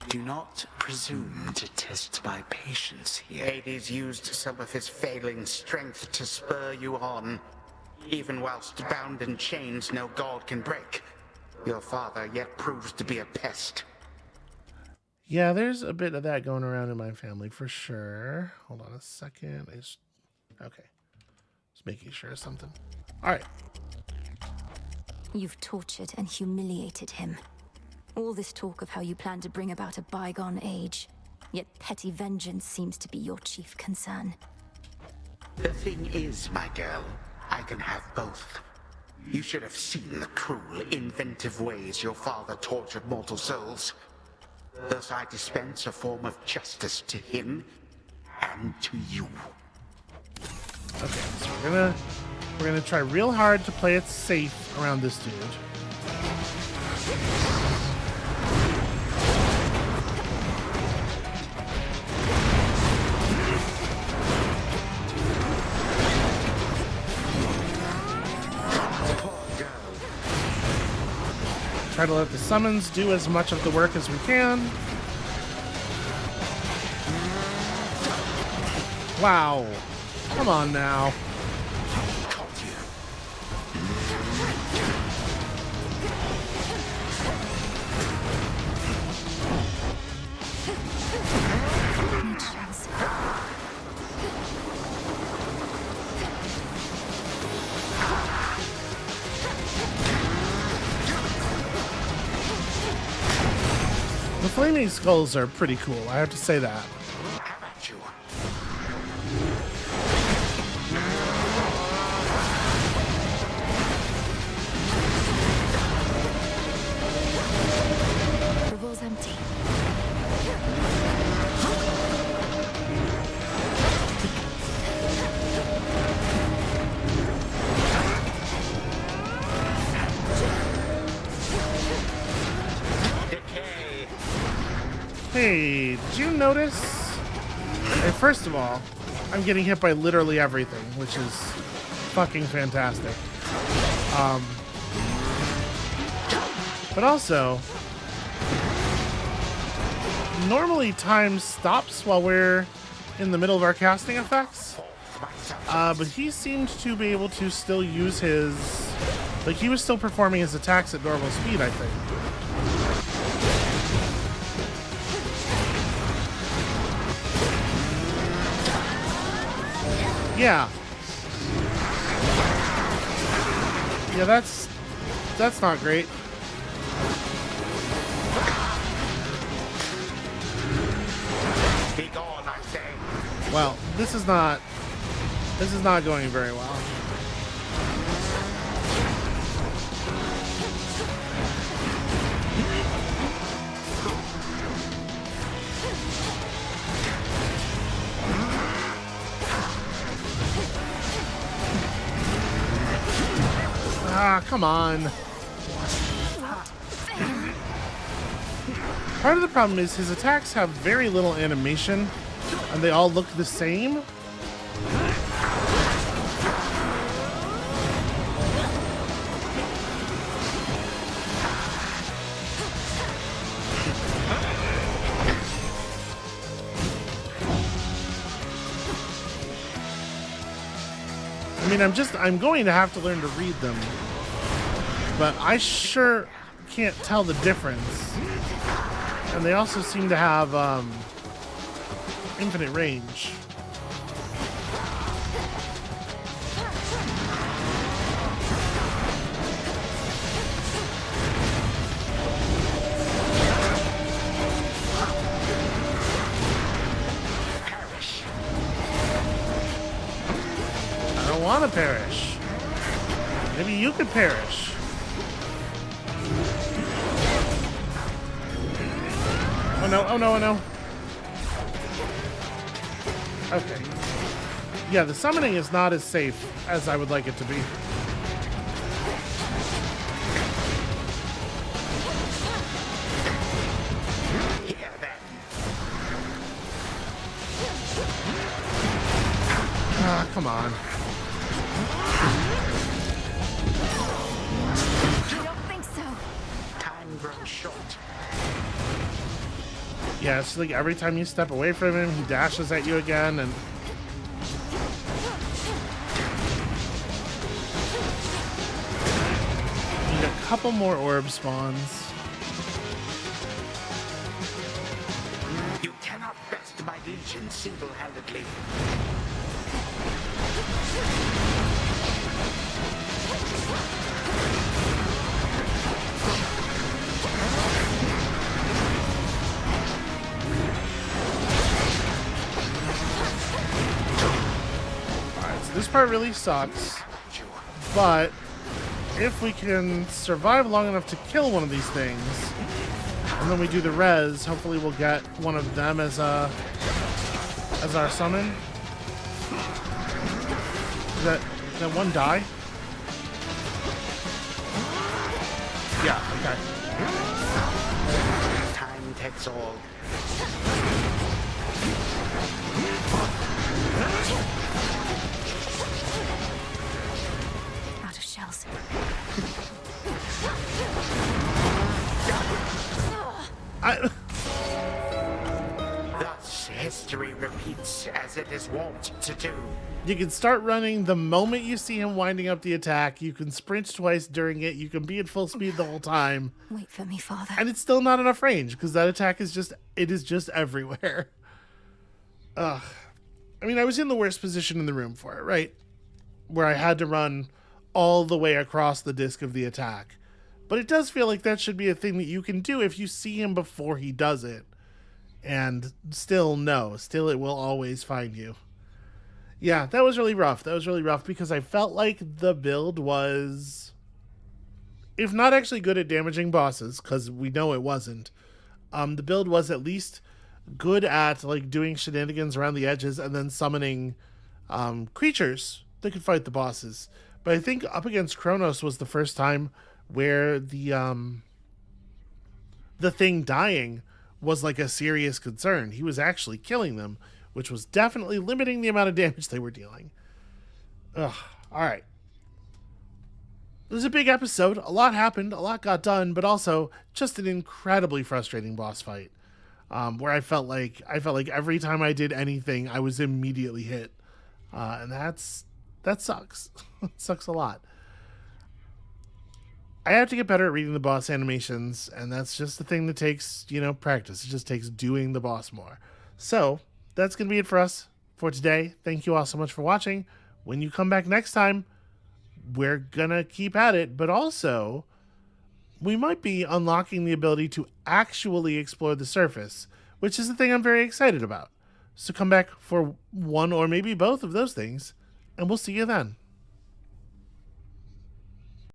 Do not presume to test my patience here. Hades used some of his failing strength to spur you on. Even whilst bound in chains no god can break, your father yet proves to be a pest. Yeah, there's a bit of that going around in my family for sure. Hold on a second. Okay. Just making sure of something. All right. You've tortured and humiliated him. All this talk of how you plan to bring about a bygone age, yet petty vengeance seems to be your chief concern. The thing is, my girl, I can have both. You should have seen the cruel, inventive ways your father tortured mortal souls. Thus I dispense a form of justice to him and to you. Okay, so we're gonna try real hard to play it safe around this dude. Try to let the summons do as much of the work as we can. Wow. Come on now. The flaming skulls are pretty cool, I have to say that. How about you? Revol's empty. Hey, did you notice? Hey, first of all, I'm getting hit by literally everything, which is fucking fantastic. But also, normally time stops while we're in the middle of our casting effects. But he seemed to be able to still use his... Like, he was still performing his attacks at normal speed, I think. Yeah. Yeah, that's not great. Be gone, I say. Well, this is not going very well. Ah, come on. Part of the problem is his attacks have very little animation, and they all look the same. I mean, I'm going to have to learn to read them, but I sure can't tell the difference. And they also seem to have infinite range. I don't want to perish. Maybe you could perish. Oh no, oh no, oh no. Okay. Yeah, the summoning is not as safe as I would like it to be. Ah, come on. I don't think so. Time grows short. Yeah, it's like every time you step away from him, he dashes at you again, and... Need a couple more orb spawns. You cannot best my legion single-handedly. This part really sucks, but if we can survive long enough to kill one of these things, and then we do the res, hopefully we'll get one of them as our summon. Did that one die? Yeah, okay. Time takes all. Out of shells. Thus, history repeats as it is wont to do. You can start running the moment you see him winding up the attack. You can sprint twice during it. You can be at full speed the whole time. Wait for me, Father. And it's still not enough range, because that attack is just everywhere. Ugh. I mean, I was in the worst position in the room for it, right? Where I had to run all the way across the disc of the attack. But it does feel like that should be a thing that you can do if you see him before he does it. And still, no. Still, it will always find you. Yeah, that was really rough. That was really rough because I felt like the build was, if not actually good at damaging bosses, because we know it wasn't, the build was at least good at like doing shenanigans around the edges and then summoning creatures that could fight the bosses. But I think up against Chronos was the first time where the thing dying was like a serious concern. He was actually killing them, which was definitely limiting the amount of damage they were dealing. Ugh. All right. It was a big episode. A lot happened. A lot got done, but also just an incredibly frustrating boss fight, where I felt like every time I did anything, I was immediately hit, and that sucks. It sucks a lot. I have to get better at reading the boss animations, and that's just the thing that takes, practice. It just takes doing the boss more. So that's going to be it for us for today. Thank you all so much for watching. When you come back next time, we're going to keep at it, but also we might be unlocking the ability to actually explore the surface, which is the thing I'm very excited about. So come back for one or maybe both of those things, and we'll see you then.